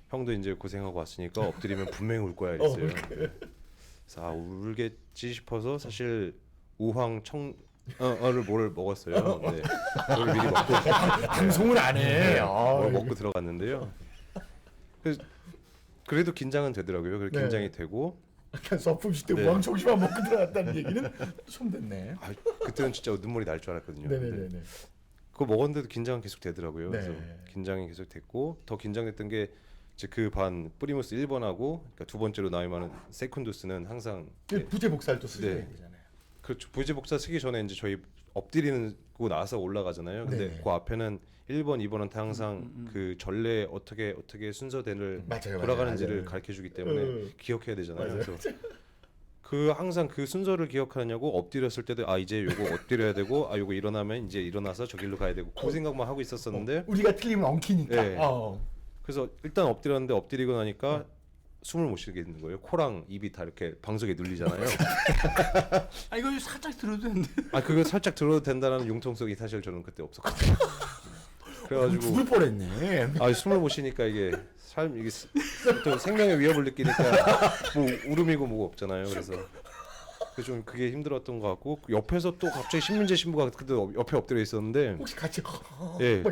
형도 이제 고생하고 왔으니까 엎드리면 분명히 울 거야 이랬어요. 그래서 울겠지 싶어서 사실 우황청어를 뭘 먹었어요. 네. 그걸 미리 먹고 방송을 안 해. 뭘 먹고 들어갔는데요. 그래도 긴장은 되더라고요. 그래서 긴장이 되고 서품식 때 우왕청심만 먹고 들어갔다는 얘기는 처음 듣네. 그때는 진짜 눈물이 날 줄 알았거든요. 네네네. 그거 먹었는데도 긴장은 계속 되더라고요. 네. 그래서 긴장이 계속 됐고 더 긴장됐던 게 이제 그 반 뿌리무스 1번하고 그러니까 두 번째로 나이 많은 세컨두스는 항상 부제 복사를 또 쓰셔야 네. 되잖아요. 그렇죠. 부의제복사 쓰기 전에 이제 저희 엎드리고 나서 올라가잖아요. 근데 네. 그 앞에는 1번, 2번한테 항상 그 전례 어떻게 순서대로 맞아요, 돌아가는지를 맞아요. 가르쳐 주기 때문에 기억해야 되잖아요. 맞아요. 그래서 그 항상 그 순서를 기억하냐고 엎드렸을 때도 아 이제 요거 엎드려야 되고 아 요거 일어나면 이제 일어나서 저길로 가야 되고 그 생각만 하고 있었었는데 우리가 틀리면 엉키니까. 네. 그래서 일단 엎드렸는데 엎드리고 나니까 숨을 못 쉬게 되는 거예요. 코랑 입이 다 이렇게 방석에 눌리잖아요. 아 이거 살짝 들어도 되는데. 아 그거 살짝 들어도 된다는 융통성이 사실 저는 그때 없었거든요. 그래가지고 죽을 뻔했네. 아 숨을 못 쉬니까 이게 또 생명의 위협을 느끼니까 뭐 울음이고 뭐고 없잖아요. 그래서 좀 그게 힘들었던 것 같고 옆에서 또 갑자기 신민재 신부가 그때 옆에 엎드려 있었는데 혹시 같이 예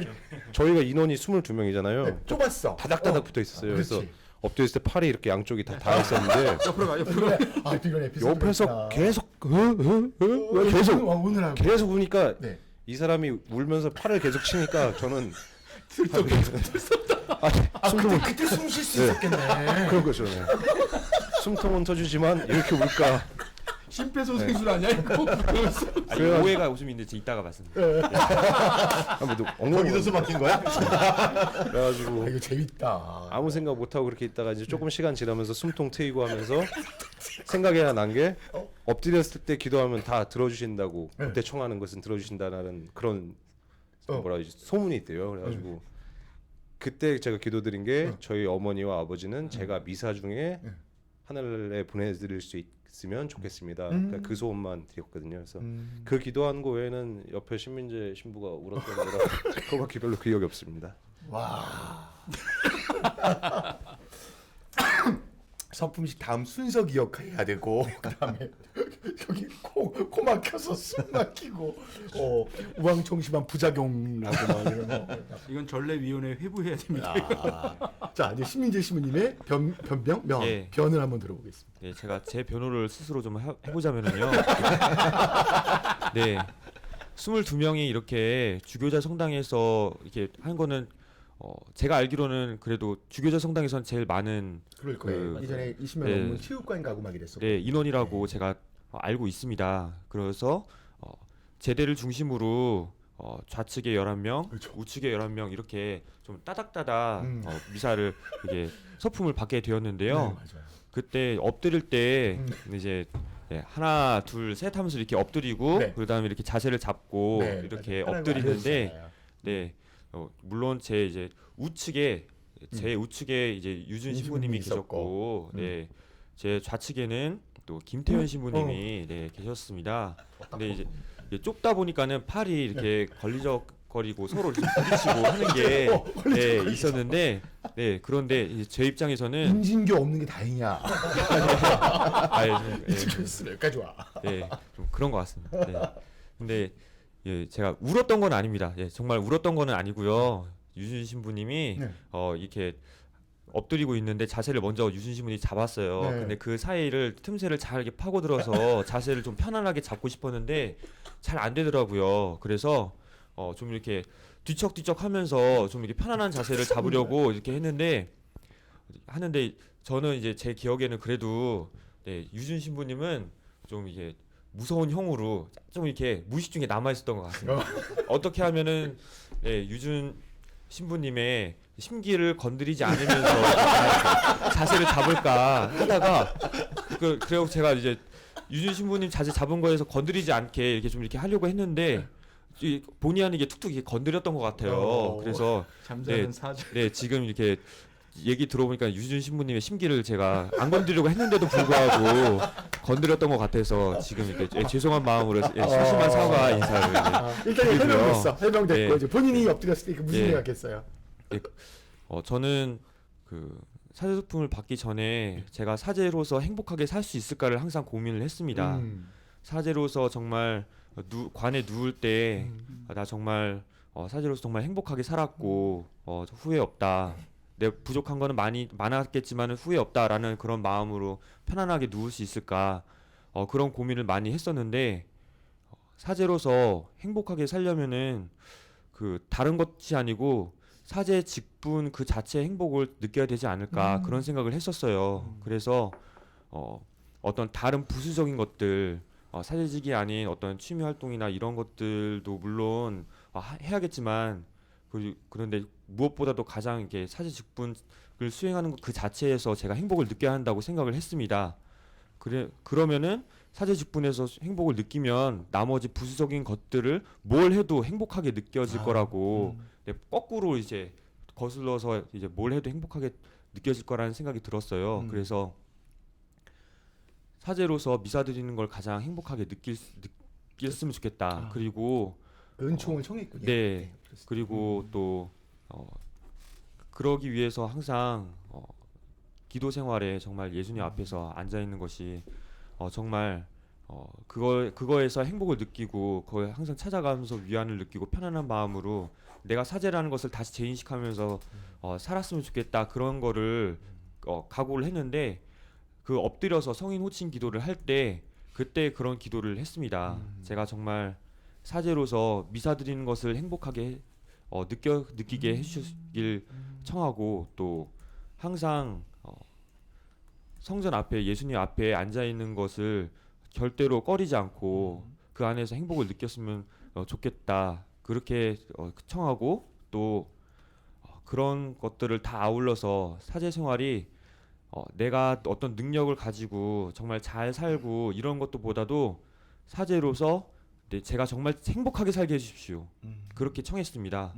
저희가 인원이 22명이잖아요. 네, 좁았어. 다닥다닥 붙어 있었어요. 그래서 그렇지. 엎드려 있을 때 팔이 이렇게 양쪽이 다 닿아 있었는데 아, 이건 에피소드. 옆에서 계속 계속 오늘 하고. 계속 우니까 네. 이 사람이 울면서 팔을 계속 치니까 저는 그때 숨 쉴 수 네. 있었겠네. 그런 거죠. 네. 숨통은 터주지만 이렇게 울까. 심폐소생술 아니야 이거? 아니, 오해가 좀 있는데 이따가 말씀드릴게요. 아무도 거기서 숨 막힌 거야? 그래가지고 아, 이거 재밌다. 아무 생각 못 하고 그렇게 있다가 이제 조금 시간 지나면서 숨통 트이고 하면서 생각이 하나 난 게 엎드렸을 때 기도하면 다 들어주신다고 그때 청하는 것은 들어주신다는 그런 뭐라 그러지 소문이 있대요. 그래가지고 그때 제가 기도드린 게 저희 어머니와 아버지는 제가 미사 중에 하늘에 보내드릴 수 있으면 좋겠습니다. 그러니까 그 소원만 드렸거든요. 그래서 그 기도한 거 외에는 옆에 신민재 신부가 울었던 거라 그거밖에 별로 기억이 없습니다. 와. 서품식 다음 순서 기억해야 되고 그다음에 여기 코 막혀서 숨 막히고 우황청심한 부작용 나고 막 이런 거. 이건 전례위원회 회부해야 됩니다. 자 이제 신민재 신부님의 변명 예. 변을 한번 들어보겠습니다. 네, 제가 제 변호를 스스로 좀 해보자면은요. 네, 22명이 이렇게 주교자 성당에서 이렇게 한 거는 제가 알기로는 그래도 주교자 성당에선 제일 많은 그럴 거예요. 그- 이전에 20명 네. 넘는 체육관 가고 막 이랬어. 네, 인원이라고 제가 알고 있습니다. 그래서 제대를 중심으로 좌측에 11명, 그렇죠. 우측에 11명 이렇게 좀 따닥따닥 미사를 이게 서품을 받게 네, 되었는데요. 맞아요. 그때 엎드릴 때 이제 네, 하나, 둘, 셋 하면서 이렇게 엎드리고 네. 그다음에 이렇게 자세를 잡고 네, 이렇게 맞아요. 엎드리는데 알려주잖아요. 네, 물론 제 이제 우측에 제 우측에 이제 유준 신부님이 있었고. 계셨고, 네, 제 좌측에는 또 김태현 신부님이 네 계셨습니다. 근데 이제 좁다 보니까는 팔이 이렇게 걸리적거리고 서로 이렇게 부딪히고 하는 게 네, 있었는데, 네 그런데 이제 제 입장에서는 인진교 없는 게 다행이야. 인진교 여기까지 와. 네, 좀 그런 것 같습니다. 네. 근데 예, 제가 울었던 건 아닙니다. 예, 정말 울었던 거는 아니고요. 유준 신부님이 네. 이렇게 엎드리고 있는데 자세를 먼저 유준 신부님이 잡았어요. 네. 근데 그 사이를 틈새를 잘 이렇게 파고들어서 자세를 좀 편안하게 잡고 싶었는데 잘 안 되더라고요. 그래서 좀 이렇게 뒤척뒤척하면서 좀 이렇게 편안한 자세를 잡으려고 이렇게 하는데 저는 이제 제 기억에는 그래도 네, 유준 신부님은 좀 이게 무서운 형으로 좀 이렇게 무의식 중에 남아 있었던 것 같습니다. 어떻게 하면은 네, 유준 신부님의 심기를 건드리지 않으면서 자세를 잡을까 하다가 그리고 제가 이제 유준 신부님 자세 잡은 거에서 건드리지 않게 이렇게 좀 이렇게 하려고 했는데 본의 아니게 툭툭 이렇게 건드렸던 것 같아요. 그래서 잠자는 사자. 네 지금 이렇게 얘기 들어보니까 유준 신부님의 심기를 제가 안 건드리려고 했는데도 불구하고 건드렸던 것 같아서 지금 이렇게 죄송한 마음으로 심심한 사과 인사를 일단 드리고요. 해명됐어. 해명됐고 네. 이제 본인이 엎드렸을 때 무슨 예. 생각했어요? 저는 그 사제 소품을 받기 전에 제가 사제로서 행복하게 살 수 있을까를 항상 고민을 했습니다. 사제로서 정말 관에 누울 때 나 정말 사제로서 정말 행복하게 살았고 후회 없다. 내 부족한 거는 많았겠지만 후회 없다라는 그런 마음으로 편안하게 누울 수 있을까 그런 고민을 많이 했었는데 사제로서 행복하게 살려면은 그 다른 것이 아니고 사제 직분 그 자체의 행복을 느껴야 되지 않을까 그런 생각을 했었어요. 그래서 어떤 다른 부수적인 것들 사제직이 아닌 어떤 취미 활동이나 이런 것들도 물론 해야겠지만 그런데 무엇보다도 가장 이렇게 사제 직분을 수행하는 것 그 자체에서 제가 행복을 느껴야 한다고 생각을 했습니다. 그러면은 사제 직분에서 행복을 느끼면 나머지 부수적인 것들을 뭘 해도 행복하게 느껴질 거라고 거꾸로 이제 거슬러서 이제 뭘 해도 행복하게 느껴질 거라는 생각이 들었어요. 그래서 사제로서 미사 드리는 걸 가장 행복하게 느꼈으면 좋겠다. 그리고 은총을 청했군요. 네. 그렇습니다. 그리고 또 그러기 위해서 항상 기도 생활에 정말 예수님 앞에서 앉아 있는 것이 정말 그거에서 행복을 느끼고 거기에 항상 찾아가면서 위안을 느끼고 편안한 마음으로 내가 사제라는 것을 다시 재인식하면서 살았으면 좋겠다. 그런 거를 각오를 했는데 그 엎드려서 성인 호칭 기도를 할 때 그때 그런 기도를 했습니다. 제가 정말 사제로서 미사 드리는 것을 행복하게 느끼게 해주시길 청하고 또 항상 성전 앞에 예수님 앞에 앉아 있는 것을 절대로 꺼리지 않고 그 안에서 행복을 느꼈으면 좋겠다. 그렇게 청하고 또 그런 것들을 다 아울러서 사제 생활이 내가 어떤 능력을 가지고 정말 잘 살고 이런 것도 보다도 사제로서 제가 정말 행복하게 살게 해주십시오. 그렇게 청했습니다.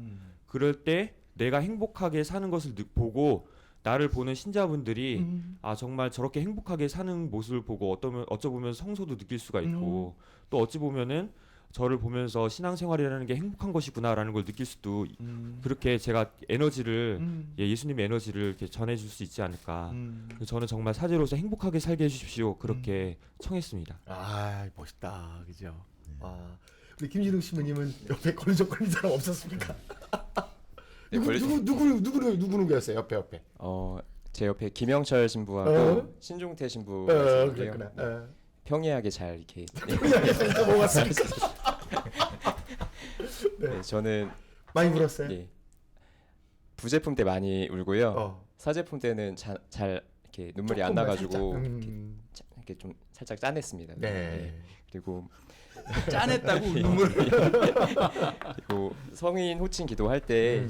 그럴 때 내가 행복하게 사는 것을 보고 나를 보는 신자분들이 정말 저렇게 행복하게 사는 모습을 보고 어쩌보면 성소도 느낄 수가 있고 또 어찌 보면은 저를 보면서 신앙생활이라는 게 행복한 것이구나라는 걸 느낄 수도 그렇게 제가 에너지를 예수님의 에너지를 이렇게 전해줄 수 있지 않을까. 그래서 저는 정말 사제로서 행복하게 살게 해주십시오. 그렇게 청했습니다. 아 멋있다, 그죠? 우리 김진웅 신부님은 옆에 걸리적거리는 사람 없었습니까? 네, 누구였어요? 옆에. 제 옆에 김영철 신부하고 신종태 신부가 있었는데요. 그랬구나. 평이하게 잘 이렇게 평이하게 뭐가 있습니까? 네, 저는 많이 울었어요? 예, 부제품 때 많이 울고요. 어. 사제품 때는 잘 이렇게 눈물이 안 조금만 나가지고 살짝. 이렇게 좀 살짝 짠했습니다. 네. 예. 그리고 짠했다고 눈물. 그리고 성인 호칭 기도할 때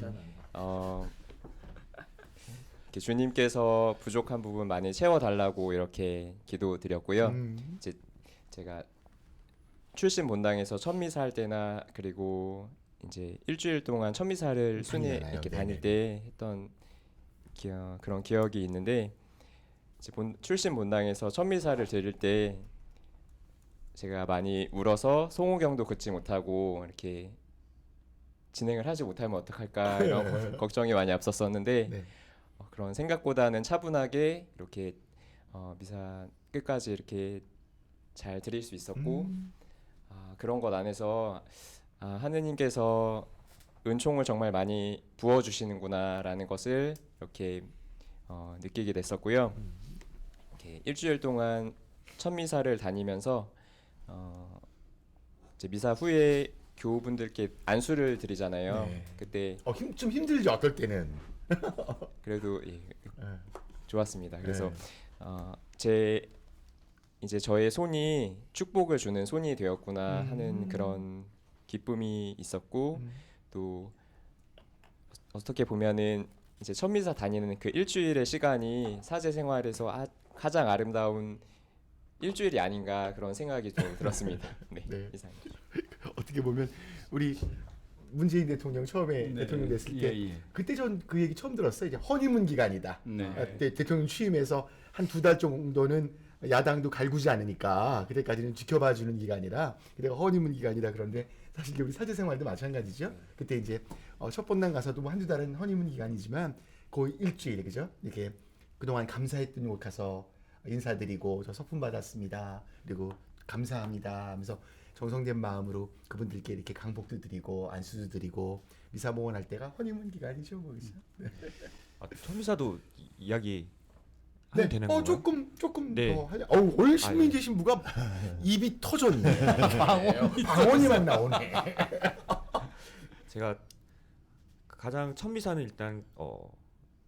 이렇게 주님께서 부족한 부분 많이 채워달라고 이렇게 기도드렸고요. 이제 제가 출신 본당에서 첫미사 할 때나 그리고 이제 일주일 동안 첫미사를 순회 이렇게 다닐 때 했던 그런 기억이 있는데 이제 출신 본당에서 첫미사를 드릴 때 제가 많이 울어서 송호경도 긋지 못하고 이렇게 진행을 하지 못하면 어떡할까 이런 걱정이 많이 앞섰었는데 네. 그런 생각보다는 차분하게 이렇게 미사 끝까지 이렇게 잘 드릴 수 있었고 그런 것 안에서 하느님께서 은총을 정말 많이 부어주시는구나라는 것을 이렇게 느끼게 됐었고요. 이렇게 일주일 동안 첫 미사를 다니면서 이제 미사 후에 교우분들께 안수를 드리잖아요. 네. 그때 좀 힘들죠, 어떨 때는. 그래도 좋았습니다. 그래서 네. 이제 저의 손이 축복을 주는 손이 되었구나 하는 그런 기쁨이 있었고 또 어떻게 보면은 이제 첫 미사 다니는 그 일주일의 시간이 사제 생활에서 가장 아름다운 일주일이 아닌가 그런 생각이 좀 들었습니다. 네, 네. 이상입니다. 어떻게 보면 우리 문재인 대통령 처음에 네. 대통령 됐을 때 예. 그때 전 그 얘기 처음 들었어요. 이제 허니문 기간이다. 네. 그때 대통령 취임해서 한 2달 정도는 야당도 갈구지 않으니까 그때까지는 지켜봐주는 기간이라 그때가 허니문 기간이다. 그런데 사실 우리 사제 생활도 마찬가지죠. 그때 이제 첫 본당 가서도 뭐 한두 달은 허니문 기간이지만 거의 일주일 그죠? 이렇게 그동안 감사했던 곳 가서 인사드리고 저 서품 받았습니다. 그리고 감사합니다 하면서 정성된 마음으로 그분들께 이렇게 강복도 드리고 안수도 드리고 미사 봉헌할 때가 허니문 기간이죠, 거기서. 네. 천미사도 이야기 하면 되는 네. 건가요? 조금 네. 더 하자. 오늘 신민재 신부가 입이 터졌네. 방언이만 나오네. 제가 가장 첫 미사는 일단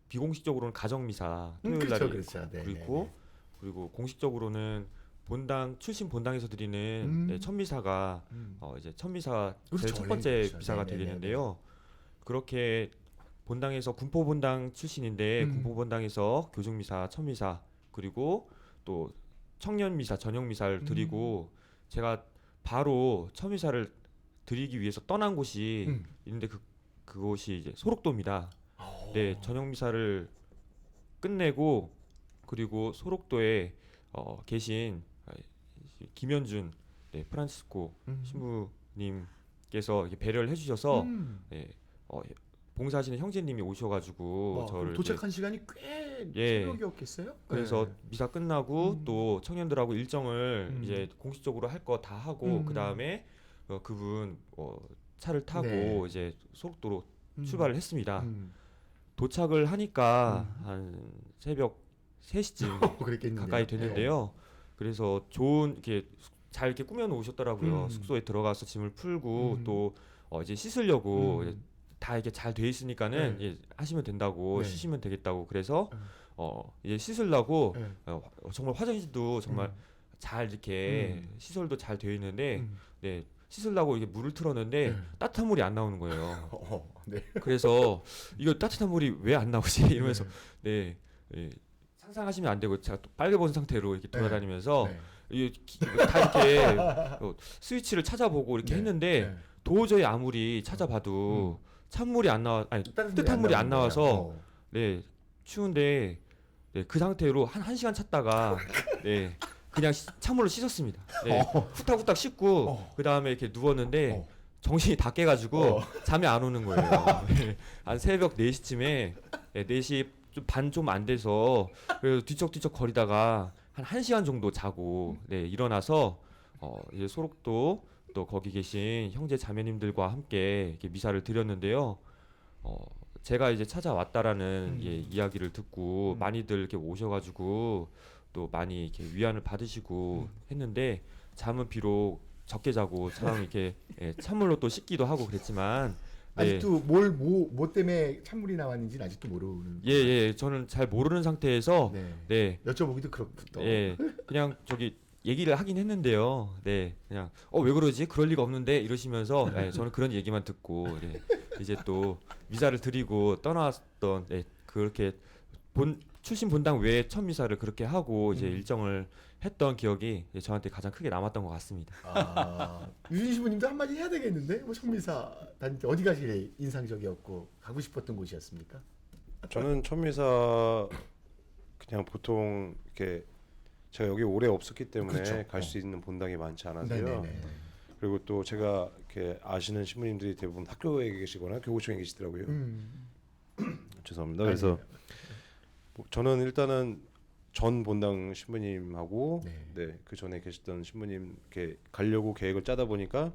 비공식적으로는 가정 미사 토요일 날이 그렇죠. 네, 그리고 공식적으로는 본당 출신 본당에서 드리는 네, 천미사가 이제 천미사 그렇죠. 제일 첫 번째 그렇죠. 미사가 네네네네. 되겠는데요. 그렇게 본당에서 군포 본당 출신인데 군포 본당에서 교중 미사, 천미사 그리고 또 청년 미사, 전형 미사를 드리고 제가 바로 천미사를 드리기 위해서 떠난 곳이 있는데 그곳이 이제 소록도입니다. 네, 전형 미사를 끝내고 그리고 소록도에 계신 김현준 네, 프란치스코 신부님께서 이렇게 배려를 해주셔서 네, 봉사하시는 형제님이 오셔가지고 저를 이렇게 도착한 시간이 꽤 예. 새벽이었겠어요? 그래서 네. 미사 끝나고 또 청년들하고 일정을 이제 공식적으로 할 거 다 하고 그 다음에 그분 차를 타고 네. 이제 소록도로 출발을 했습니다. 음. 도착을 하니까 한 새벽 3시쯤 그랬겠네요. 가까이 됐는데요. 그래서 좋은 이렇게 잘 이렇게 꾸며 놓으셨더라고요. 숙소에 들어가서 짐을 풀고 또 이제 씻으려고 이제 다 이렇게 잘 돼 있으니까는 네. 이제 하시면 된다고 네. 쉬시면 되겠다고 그래서 이제 씻으려고 네. 정말 화장실도 정말 잘 이렇게 시설도 잘 되어 있는데 네 씻으려고 이게 물을 틀었는데 네. 따뜻한 물이 안 나오는 거예요. 네. 그래서 이거 따뜻한 물이 왜 안 나오지 이러면서 네, 상상하시면 안 되고 제가 또 빨개 본 상태로 이렇게 돌아다니면서 네. 다 이렇게 스위치를 찾아보고 이렇게 네. 했는데 네. 도저히 아무리 찾아봐도 찬물이 안 나와 아니 따뜻한 뜨뜻한 물이 안 나오는 나와서 거예요. 네 추운데 네, 그 상태로 한 시간 찾다가 네 그냥 찬물로 씻었습니다. 네, 후딱후딱 씻고 그 다음에 이렇게 누웠는데 정신이 다 깨가지고 잠이 안 오는 거예요. 네, 한 새벽 4시쯤에 네, 4시 반 좀 안 돼서 그래서 뒤척뒤척 거리다가 한 1시간 정도 자고 네, 일어나서 이제 소록도 또 거기 계신 형제 자매님들과 함께 이렇게 미사를 드렸는데요. 제가 이제 찾아왔다라는 이야기를 듣고 많이들 이렇게 오셔가지고 또 많이 이렇게 위안을 받으시고 했는데 잠은 비록 적게 자고 참 이렇게 찬물로 또 씻기도 하고 그랬지만 네. 아직도 뭐 때문에 찬물이 나왔는지는 아직도 모르는. 예, 저는 잘 모르는 상태에서 네. 네, 여쭤보기도 그렇고 또. 예, 그냥 저기 얘기를 하긴 했는데요. 네, 그냥 왜 그러지? 그럴 리가 없는데 이러시면서 저는 그런 얘기만 듣고 이제 또 미사를 드리고 떠났던 그렇게 출신 본당 외에 첫 미사를 그렇게 하고 이제 일정을 했던 기억이 저한테 가장 크게 남았던 것 같습니다. 유진 신부님도 한마디 해야 되겠는데? 뭐 천미사 다닐 어디가 제일 인상적이었고 가고 싶었던 곳이었습니까? 저는 천미사 그냥 보통 이렇게 제가 여기 오래 없었기 때문에 그렇죠. 갈 수 있는 본당이 많지 않아서요. 네네네. 그리고 또 제가 이렇게 아시는 신부님들이 대부분 학교에 계시거나 교구청에 계시더라고요. 죄송합니다. 그래서 저는 일단은 전 본당 신부님하고 그 전에 계셨던 신부님 이렇게 가려고 계획을 짜다 보니까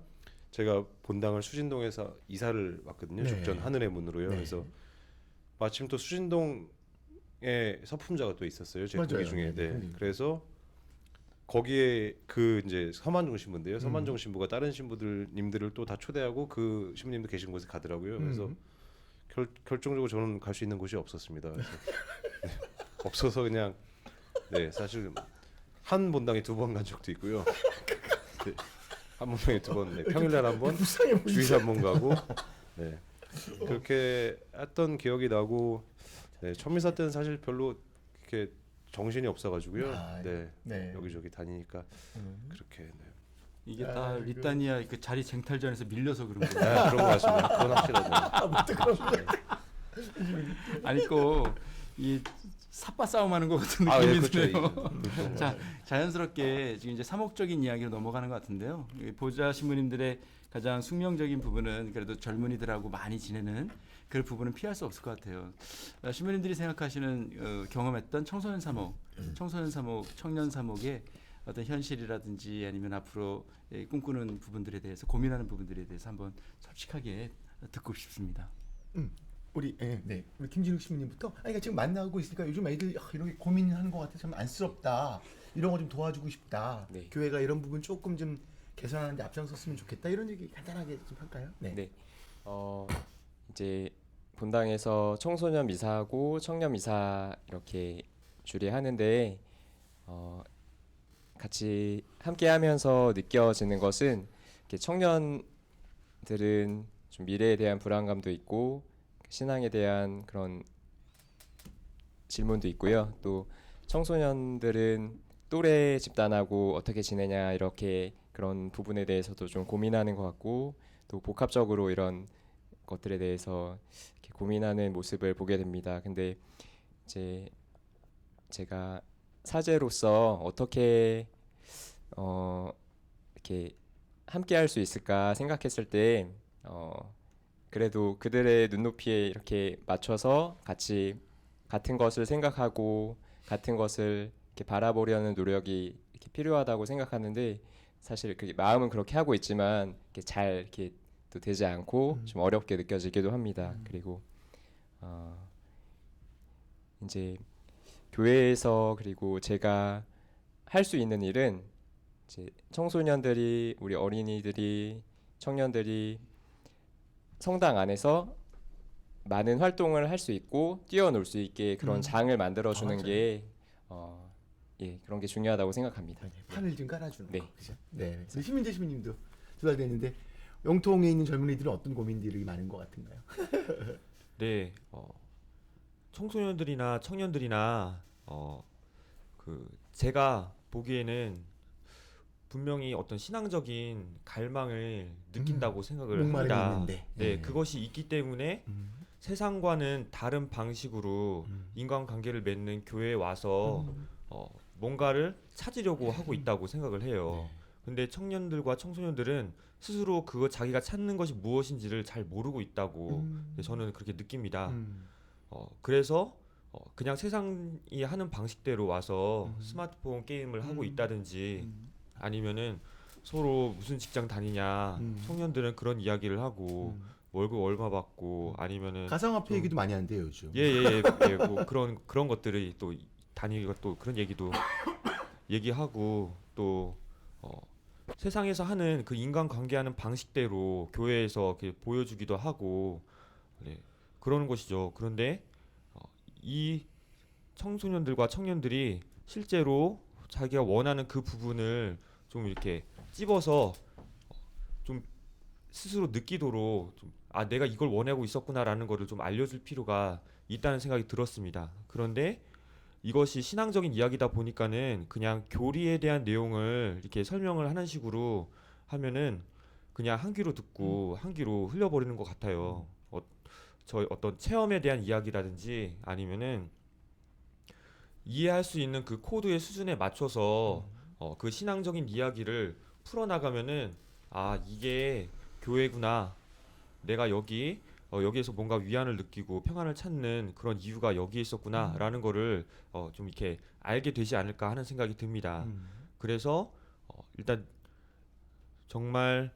제가 본당을 수진동에서 이사를 왔거든요. 죽전 하늘의 문으로요. 그래서 마침 또 수진동에 서품자가 또 있었어요. 제 동기 중에. 그래서 거기에 그 이제 서만종 신부인데요. 서만종 신부가 다른 신부님들을 또 다 초대하고 그 신부님도 계신 곳에 가더라고요. 그래서 결정적으로 저는 갈 수 있는 곳이 없었습니다. 그래서 없어서 그냥 사실 한 본당에 2번 간 적도 있고요. 한 본당에 2번, 평일날 한 번, 주일에 한 번 가고, 그렇게 했던 기억이 나고, 천미사 때는 사실 별로 이렇게 정신이 없어가지고요. 여기저기 다니니까 그렇게. 이게 다 리타니아 그 자리 쟁탈전에서 밀려서 그런 거예요. 그런 것 같습니다. 그건 확실하죠. 아니 꼭이 삿바 싸움하는 것 같은 느낌이 드네요. 자, 자연스럽게 지금 이제 사목적인 이야기로 넘어가는 것 같은데요. 보좌 신부님들의 가장 숙명적인 부분은 그래도 젊은이들하고 많이 지내는 그 부분은 피할 수 없을 것 같아요. 신부님들이 생각하시는 경험했던 청소년 사목, 청년 사목의 어떤 현실이라든지 아니면 앞으로 꿈꾸는 부분들에 대해서 고민하는 부분들에 대해서 한번 솔직하게 듣고 싶습니다. 우리 우리 김진욱 신부님부터 그러니까 지금 만나고 있으니까 요즘 애들 이런 게 고민하는 것 같아 참 안쓰럽다 이런 거 좀 도와주고 싶다 교회가 이런 부분 조금 좀 개선하는데 앞장섰으면 좋겠다 이런 얘기 간단하게 좀 할까요? 이제 본당에서 청소년 미사하고 청년 미사 이렇게 줄이 하는데 같이 함께하면서 느껴지는 것은 이렇게 청년들은 좀 미래에 대한 불안감도 있고 신앙에 대한 그런 질문도 있고요. 또 청소년들은 또래 집단하고 어떻게 지내냐 이렇게 그런 부분에 대해서도 좀 고민하는 것 같고 또 복합적으로 이런 것들에 대해서 이렇게 고민하는 모습을 보게 됩니다. 근데 이제 제가 사제로서 어떻게 이렇게 함께 할 수 있을까 생각했을 때 그래도 그들의 눈높이에 이렇게 맞춰서 같이 같은 것을 생각하고 같은 것을 이렇게 바라보려는 노력이 이렇게 필요하다고 생각하는데 사실 그 마음은 그렇게 하고 있지만 이렇게 잘 이렇게 또 되지 않고 좀 어렵게 느껴지기도 합니다. 그리고 이제 교회에서 그리고 제가 할 수 있는 일은 이제 청소년들이 우리 어린이들이 청년들이 성당 안에서 많은 활동을 할 수 있고 뛰어놀 수 있게 그런 장을 만들어 주는 게 예, 그런 게 중요하다고 생각합니다. 판을 좀 깔아주는 네. 거. 그죠? 네. 우리 시민재 시민님도 2달 됐는데 영통에 있는 젊은이들은 어떤 고민들이 많은 것 같은가요? 네, 청소년들이나 청년들이나 그 제가 보기에는 분명히 어떤 신앙적인 갈망을 느낀다고 생각을 목마름이 합니다. 있는데. 네, 네. 그것이 있기 때문에 세상과는 다른 방식으로 인간관계를 맺는 교회에 와서 뭔가를 찾으려고 하고 있다고 생각을 해요. 네. 근데 청년들과 청소년들은 스스로 그거 자기가 찾는 것이 무엇인지를 잘 모르고 있다고 저는 그렇게 느낍니다. 그래서 그냥 세상이 하는 방식대로 와서 스마트폰 게임을 하고 있다든지 아니면은 서로 무슨 직장 다니냐 청년들은 그런 이야기를 하고 월급 얼마 받고 아니면은 가상화폐 얘기도 많이 하는데요 요즘. 예, 뭐 그런 것들이 또 단위가 또 그런 얘기도 얘기하고 또 세상에서 하는 그 인간 관계하는 방식대로 교회에서 이렇게 보여주기도 하고 네, 그러는 것이죠. 그런데 이 청소년들과 청년들이 실제로 자기가 원하는 그 부분을 좀 이렇게 찝어서 좀 스스로 느끼도록 내가 이걸 원하고 있었구나라는 것을 좀 알려줄 필요가 있다는 생각이 들었습니다. 그런데 이것이 신앙적인 이야기다 보니까는 그냥 교리에 대한 내용을 이렇게 설명을 하는 식으로 하면은 그냥 한 귀로 듣고 한 귀로 흘려버리는 것 같아요. 저 어떤 체험에 대한 이야기라든지 아니면은 이해할 수 있는 그 코드의 수준에 맞춰서 그 신앙적인 이야기를 풀어나가면은 이게 교회구나. 내가 여기에서 뭔가 위안을 느끼고 평안을 찾는 그런 이유가 여기에 있었구나라는 거를 좀 이렇게 알게 되지 않을까 하는 생각이 듭니다. 그래서 일단 정말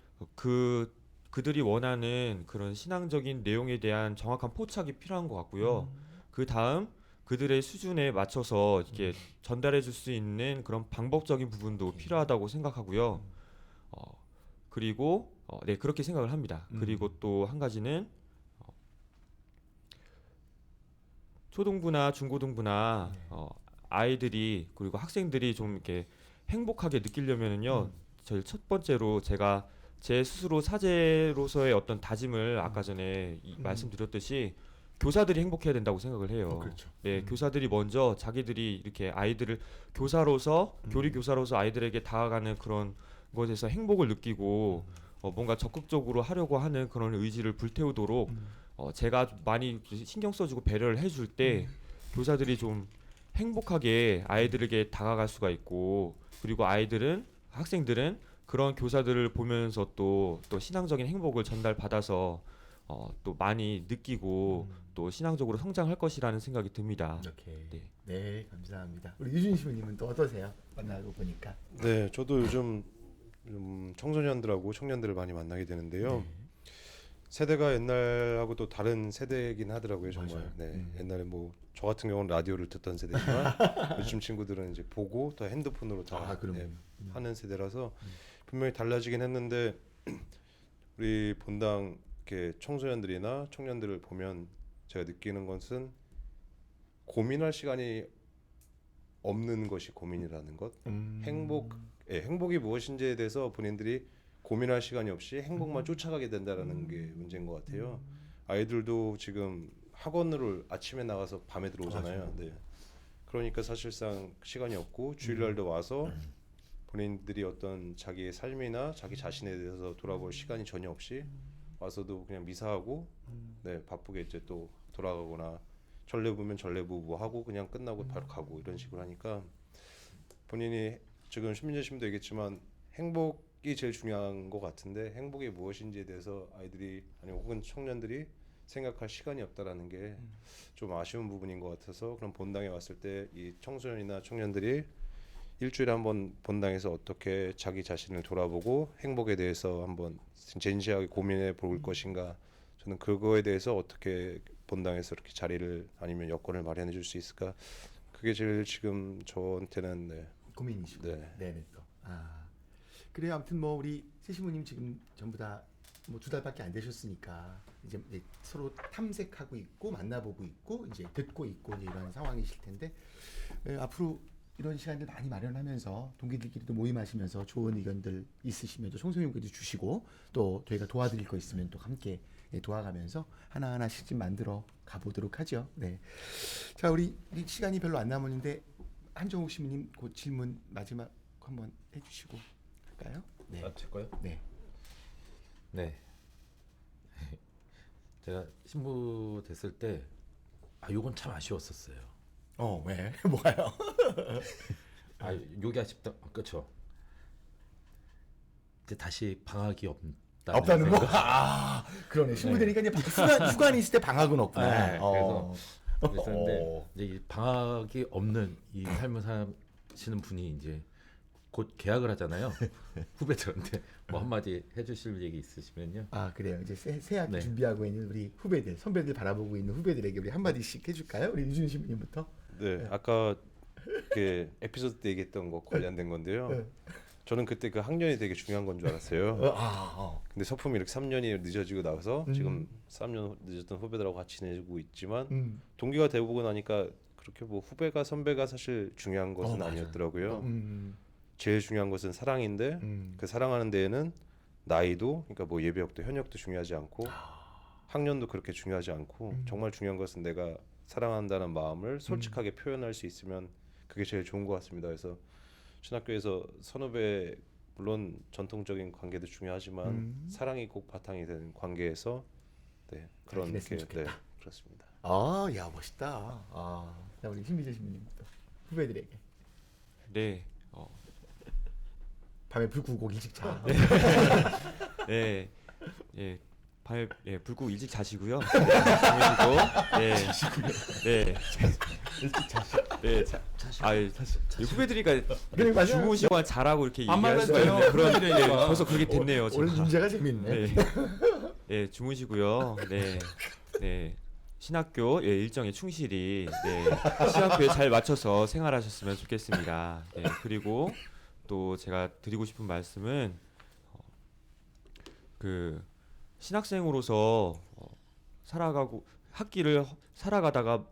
그들이 원하는 그런 신앙적인 내용에 대한 정확한 포착이 필요한 것 같고요. 그 다음 그들의 수준에 맞춰서 이렇게 전달해 줄 수 있는 그런 방법적인 부분도 필요하다고 생각하고요. 그리고 네, 그렇게 생각을 합니다. 그리고 또 한 가지는 초등부나 중고등부나 아이들이 그리고 학생들이 좀 이렇게 행복하게 느끼려면은요. 제일 첫 번째로 제가 제 스스로 사제로서의 어떤 다짐을 아까 전에 말씀드렸듯이 교사들이 행복해야 된다고 생각을 해요. 그렇죠. 네, 교사들이 먼저 자기들이 이렇게 아이들을 교사로서 교리 교사로서 아이들에게 다가가는 그런 것에서 행복을 느끼고 뭔가 적극적으로 하려고 하는 그런 의지를 불태우도록 제가 많이 신경 써주고 배려를 해줄 때 교사들이 좀 행복하게 아이들에게 다가갈 수가 있고 그리고 학생들은 그런 교사들을 보면서 또 신앙적인 행복을 전달받아서 또 많이 느끼고 또 신앙적으로 성장할 것이라는 생각이 듭니다. 이렇게. 네. 네, 감사합니다. 우리 유준 시민님은 또 어떠세요? 만나고 보니까. 네, 저도 요즘 청소년들하고 청년들을 많이 만나게 되는데요. 세대가 옛날하고 또 다른 세대이긴 하더라고요, 정말. 맞아요. 네, 옛날에 뭐 저 같은 경우는 라디오를 듣던 세대지만 요즘 친구들은 이제 보고 또 핸드폰으로 다 하는 세대라서 분명히 달라지긴 했는데 우리 본당 이렇게 청소년들이나 청년들을 보면 제가 느끼는 것은 고민할 시간이 없는 것이 고민이라는 것. 행복이 무엇인지에 대해서 본인들이 고민할 시간이 없이 행복만 쫓아가게 된다라는 게 문제인 것 같아요. 아이들도 지금 학원을 아침에 나가서 밤에 들어오잖아요. 네. 그러니까 사실상 시간이 없고 주일날도 와서 본인들이 어떤 자기의 삶이나 자기 자신에 대해서 돌아볼 시간이 전혀 없이 와서도 그냥 미사하고 네, 바쁘게 이제 또 돌아가거나 전례부면 전례부 뭐 하고 그냥 끝나고 바로 가고 이런 식으로 하니까 본인이 지금 신민재 씨도 얘기했지만 행복이 제일 중요한 것 같은데 행복이 무엇인지에 대해서 아이들이 아니 혹은 청년들이 생각할 시간이 없다라는 게 좀 아쉬운 부분인 것 같아서 그럼 본당에 왔을 때 이 청소년이나 청년들이 일주일에 한번 본당에서 어떻게 자기 자신을 돌아보고 행복에 대해서 한번 진지하게 고민해 볼 것인가 저는 그거에 대해서 어떻게 본당에서 이렇게 자리를 아니면 여건을 마련해 줄 수 있을까 그게 제일 지금 저한테는 네. 고민이시고. 네. 네네 또. 그래요. 아무튼 뭐 우리 세 신부님 지금 전부 다 뭐 2달밖에 안 되셨으니까 이제 서로 탐색하고 있고 만나보고 있고 이제 듣고 있고 이제 이런 상황이실 텐데 앞으로 이런 시간들 많이 마련하면서 동기들끼리도 모임하시면서 좋은 의견들 있으시면 또 송소님께도 주시고 또 저희가 도와드릴 거 있으면 또 함께 도와가면서 하나하나씩 좀 만들어 가보도록 하죠. 네. 자 우리 시간이 별로 안 남았는데 한정욱 신부님 그 질문 마지막 한번 해주시고 할까요? 네. 제 거요? 네. 네. 제가 신부 됐을 때 요건 참 아쉬웠었어요. 왜? 뭐가요? 요게 아쉽다. 그렇죠. 이제 다시 방학이 없다는 거? 그러네. 신부 되니까 이제 휴관이 있을 때 방학은 없구나. 네, 그랬었는데 이제 이 방학이 없는 이 삶을 사시는 분이 이제 곧 계약을 하잖아요. 후배들한테 뭐 한마디 해주실 얘기 있으시면요. 그래요. 이제 새 학기 네. 준비하고 있는 우리 후배들, 선배들 바라보고 있는 후배들에게 우리 한마디씩 해줄까요? 우리 유준 신부님부터. 네, 아까 그 에피소드 때 얘기했던 거 관련된 건데요. 네. 저는 그때 그 학년이 되게 중요한 건 줄 알았어요. 근데 서품이 이렇게 3년이 늦어지고 나서 지금 3년 늦었던 후배들하고 같이 지내고 있지만 동기가 되고 나니까 그렇게 뭐 후배가 선배가 사실 중요한 것은 아니었더라고요. 제일 중요한 것은 사랑인데 그 사랑하는 데에는 나이도 그러니까 뭐 예비역도 현역도 중요하지 않고 학년도 그렇게 중요하지 않고 정말 중요한 것은 내가 사랑한다는 마음을 솔직하게 표현할 수 있으면 그게 제일 좋은 것 같습니다. 그래서 신학교에서 선후배 물론 전통적인 관계도 중요하지만 사랑이 꼭 바탕이 되는 관계에서 네, 그런 게 네, 그렇습니다. 야 멋있다. 자 우리 신미재 신부님부터 후배들에게. 네. 밤에 불 끄고 일찍 자. 네. 예. 밤에 불 끄고 일찍 자시고요. 주무시고. 네. 일찍 자시. 네. 후배들이니까 그래, 주무시고 잘하고 이렇게 안 얘기할 수가 말랐어요. 있는 그런 후배들이니까. 벌써 그렇게 됐네요. 오늘 제가. 문제가 재밌네. 네. 주무시고요. 네. 신학교 일정에 충실히 신학교에 잘 맞춰서 생활하셨으면 좋겠습니다. 네. 그리고 또 제가 드리고 싶은 말씀은 그 신학생으로서 살아가고 학기를 살아가다가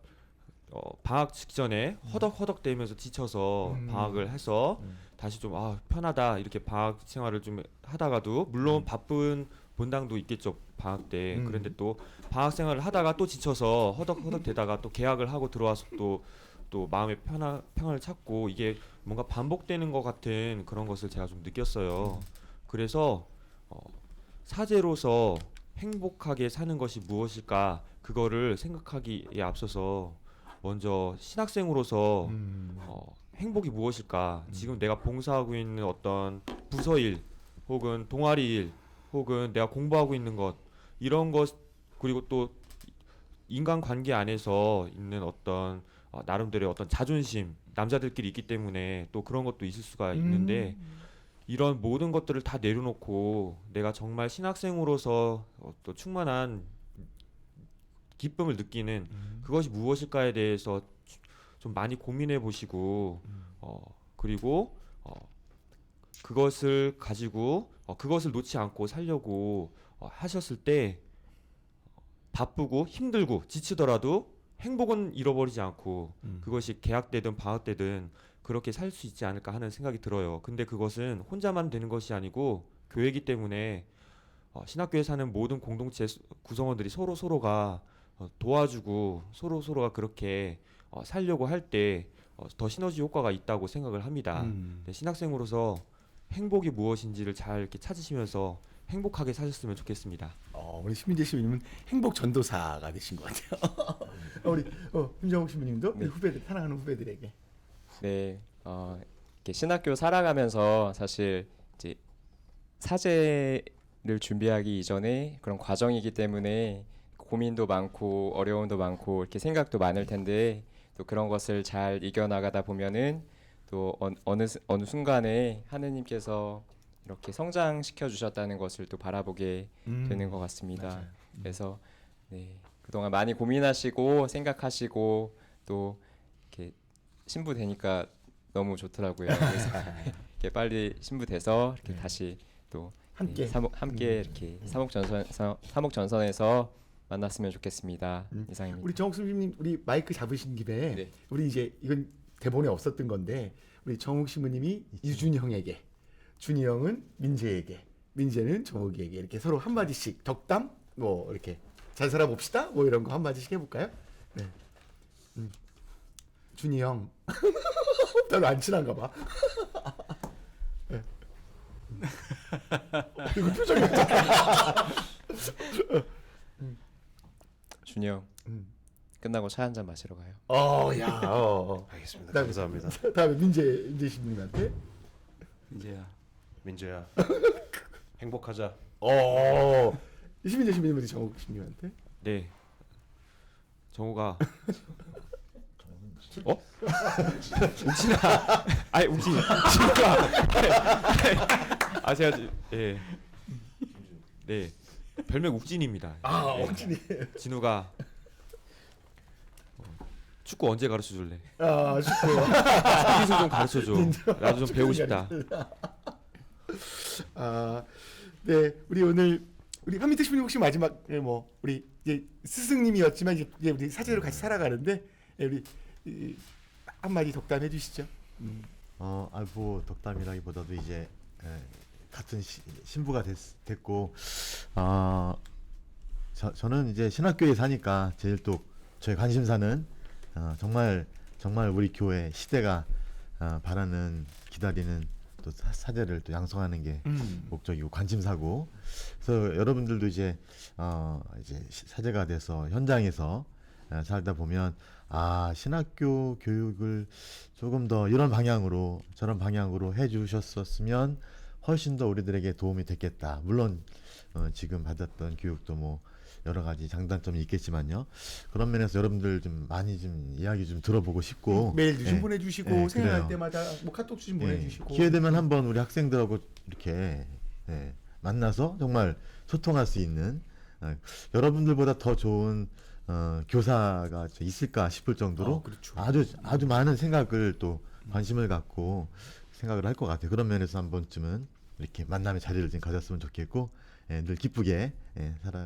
방학 직전에 허덕허덕대면서 지쳐서 방학을 해서 다시 좀 편하다 이렇게 방학 생활을 좀 하다가도 물론 바쁜 본당도 있겠죠 방학 때 그런데 또 방학 생활을 하다가 또 지쳐서 허덕허덕대다가 또 개학을 하고 들어와서 또 마음의 평안을 찾고 이게 뭔가 반복되는 것 같은 그런 것을 제가 좀 느꼈어요. 그래서 사제로서 행복하게 사는 것이 무엇일까 그거를 생각하기에 앞서서 먼저 신학생으로서 행복이 무엇일까 지금 내가 봉사하고 있는 어떤 부서일 혹은 동아리일 혹은 내가 공부하고 있는 것 이런 것 그리고 또 인간관계 안에서 있는 어떤 나름대로의 어떤 자존심 남자들끼리 있기 때문에 또 그런 것도 있을 수가 있는데 이런 모든 것들을 다 내려놓고 내가 정말 신학생으로서 또 충만한 기쁨을 느끼는 그것이 무엇일까에 대해서 좀 많이 고민해 보시고 그리고 그것을 가지고 그것을 놓지 않고 살려고 하셨을 때 바쁘고 힘들고 지치더라도 행복은 잃어버리지 않고 그것이 개학 때든 방학 때든 그렇게 살 수 있지 않을까 하는 생각이 들어요. 근데 그것은 혼자만 되는 것이 아니고 교회이기 때문에 신학교에 사는 모든 공동체 구성원들이 서로 서로가 도와주고 서로 서로가 그렇게 살려고 할 때 더 시너지 효과가 있다고 생각을 합니다. 네, 신학생으로서 행복이 무엇인지를 잘 이렇게 찾으시면서 행복하게 사셨으면 좋겠습니다. 우리 신민재 신부님은 행복 전도사가 되신 것 같아요. 우리 김정욱 신부님도 우리 후배들 사랑하는 후배들에게. 네, 이렇게 신학교 살아가면서 사실 이제 사제를 준비하기 이전에 그런 과정이기 때문에 고민도 많고 어려움도 많고 이렇게 생각도 많을 텐데 또 그런 것을 잘 이겨나가다 보면은 또 어느 순간에 하느님께서 이렇게 성장시켜 주셨다는 것을 또 바라보게 되는 것 같습니다. 맞아요. 그래서 네, 그동안 많이 고민하시고 생각하시고 또 이렇게 신부 되니까 너무 좋더라고요. 그래서 이렇게 빨리 신부 돼서 이렇게 다시 또 함께. 함께 이렇게 사목전선에서 만났으면 좋겠습니다. 이상입니다. 우리 정욱 신부님 우리 마이크 잡으신 김에 네. 우리 이제 이건 대본에 없었던 건데 우리 정욱 신부님이 유준이 형에게, 준이 형은 민재에게, 민재는 정욱이에게 이렇게 서로 한 마디씩 덕담 뭐 이렇게 잘 살아봅시다 뭐 이런 거 한 마디씩 해볼까요? 네. 준이 형 별로 안 친한가 봐. 네. 이거 표정이 준이 형 끝나고 차 한 잔 마시러 가요. 야. 알겠습니다. 나- 감사합니다. 다음에 민재 신부님한테. 이제야. 민재야 행복하자. 신민재 신부님 우리 정욱 신부님한테. 네. 정우가 욱진아 아니 욱진 진우가 제가 네 별명 욱진입니다. 네. 욱진이. 진우가 축구 언제 가르쳐 줄래? 축구. 기술 좀 가르쳐 줘. 나도 좀 배우고 싶다. 네, 우리 오늘 우리 한민택 신부님 혹시 마지막에 뭐 우리 이제 스승님이었지만 이제 우리 사제로 같이 살아가는데 우리 한마디 덕담해 주시죠. 뭐 덕담이라기보다도 이제 같은 신부가 됐고 저는 이제 신학교에 사니까 제일 또 저의 관심사는 정말 우리 교회 시대가 바라는 기다리는 또 사제를 또 양성하는 게 목적이고 관심사고 그래서 여러분들도 이제 사제가 돼서 현장에서 살다 보면 신학교 교육을 조금 더 이런 방향으로 저런 방향으로 해주셨었으면 훨씬 더 우리들에게 도움이 됐겠다. 물론 지금 받았던 교육도 뭐 여러 가지 장단점이 있겠지만요. 그런 면에서 여러분들 좀 많이 좀 이야기 좀 들어보고 싶고 메일도 좀 보내주시고 생각할 그래요. 때마다 뭐 카톡도 좀 보내주시고 기회 되면 한번 우리 학생들하고 이렇게 만나서 정말 소통할 수 있는 여러분들보다 더 좋은 교사가 있을까 싶을 정도로 그렇죠. 아주 많은 생각을 또 관심을 갖고 생각을 할 것 같아요. 그런 면에서 한 번쯤은 이렇게 만남의 자리를 좀 가졌으면 좋겠고 늘 기쁘게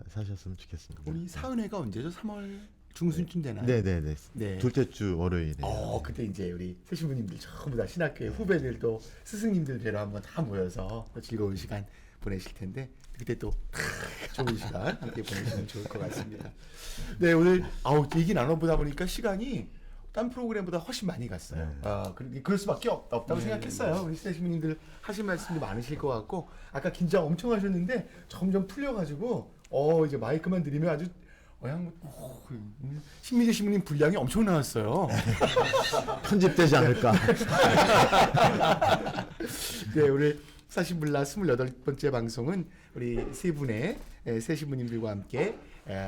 사셨으면 좋겠습니다. 우리 사은회가 언제죠? 3월 중순쯤 되나요? 네네네. 네. 둘째 주 월요일에. 그때 이제 우리 새 신부님들 전부 다 신학교의 후배들 또 스승님들 뵈러 한번 다 모여서 또 즐거운 시간 보내실 텐데 그때 또 좋은 시간 함께 보내시면 좋을 것 같습니다. 네, 오늘 얘기 나눠보다 보니까 시간이 딴 프로그램보다 훨씬 많이 갔어요. 그럴 수밖에 없다고 생각했어요. 우리 새 신부님들 하신 말씀도 많으실 것 같고 아까 긴장 엄청 하셨는데 점점 풀려가지고 이제 마이크만 드리면 아주 신민재 신부님 분량이 엄청 나왔어요. 편집되지 않을까. 네, 우리 사신불라 28번째 방송은 우리 세 분의 새 신부님들과 함께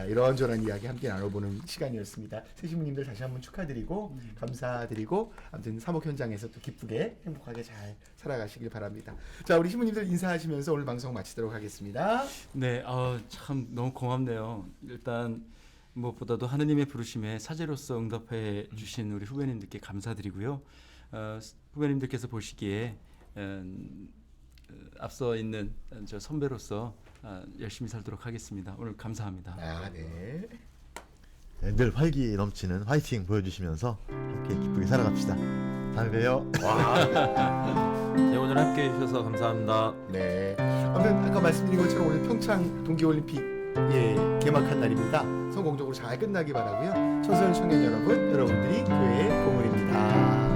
이런저런 이야기 함께 나눠보는 시간이었습니다. 새 신부님들 다시 한번 축하드리고 감사드리고 아무튼 사목 현장에서 또 기쁘게 행복하게 잘 살아가시길 바랍니다. 자, 우리 신부님들 인사하시면서 오늘 방송 마치도록 하겠습니다. 네, 참 너무 고맙네요. 일단 무엇보다도 하느님의 부르심에 사제로서 응답해 주신 우리 후배님들께 감사드리고요. 후배님들께서 보시기에 앞서 있는 저 선배로서 열심히 살도록 하겠습니다. 오늘 감사합니다. 네. 늘 활기 넘치는 화이팅 보여주시면서 함께 기쁘게 살아갑시다. 다음에 봬요. 네, 오늘 함께 해주셔서 감사합니다. 네. 아무튼 아까 말씀드린 것처럼 오늘 평창 동계올림픽 개막한 날입니다. 성공적으로 잘 끝나기 바라고요. 청소년 청년 여러분, 여러분들이 교회의 보물입니다.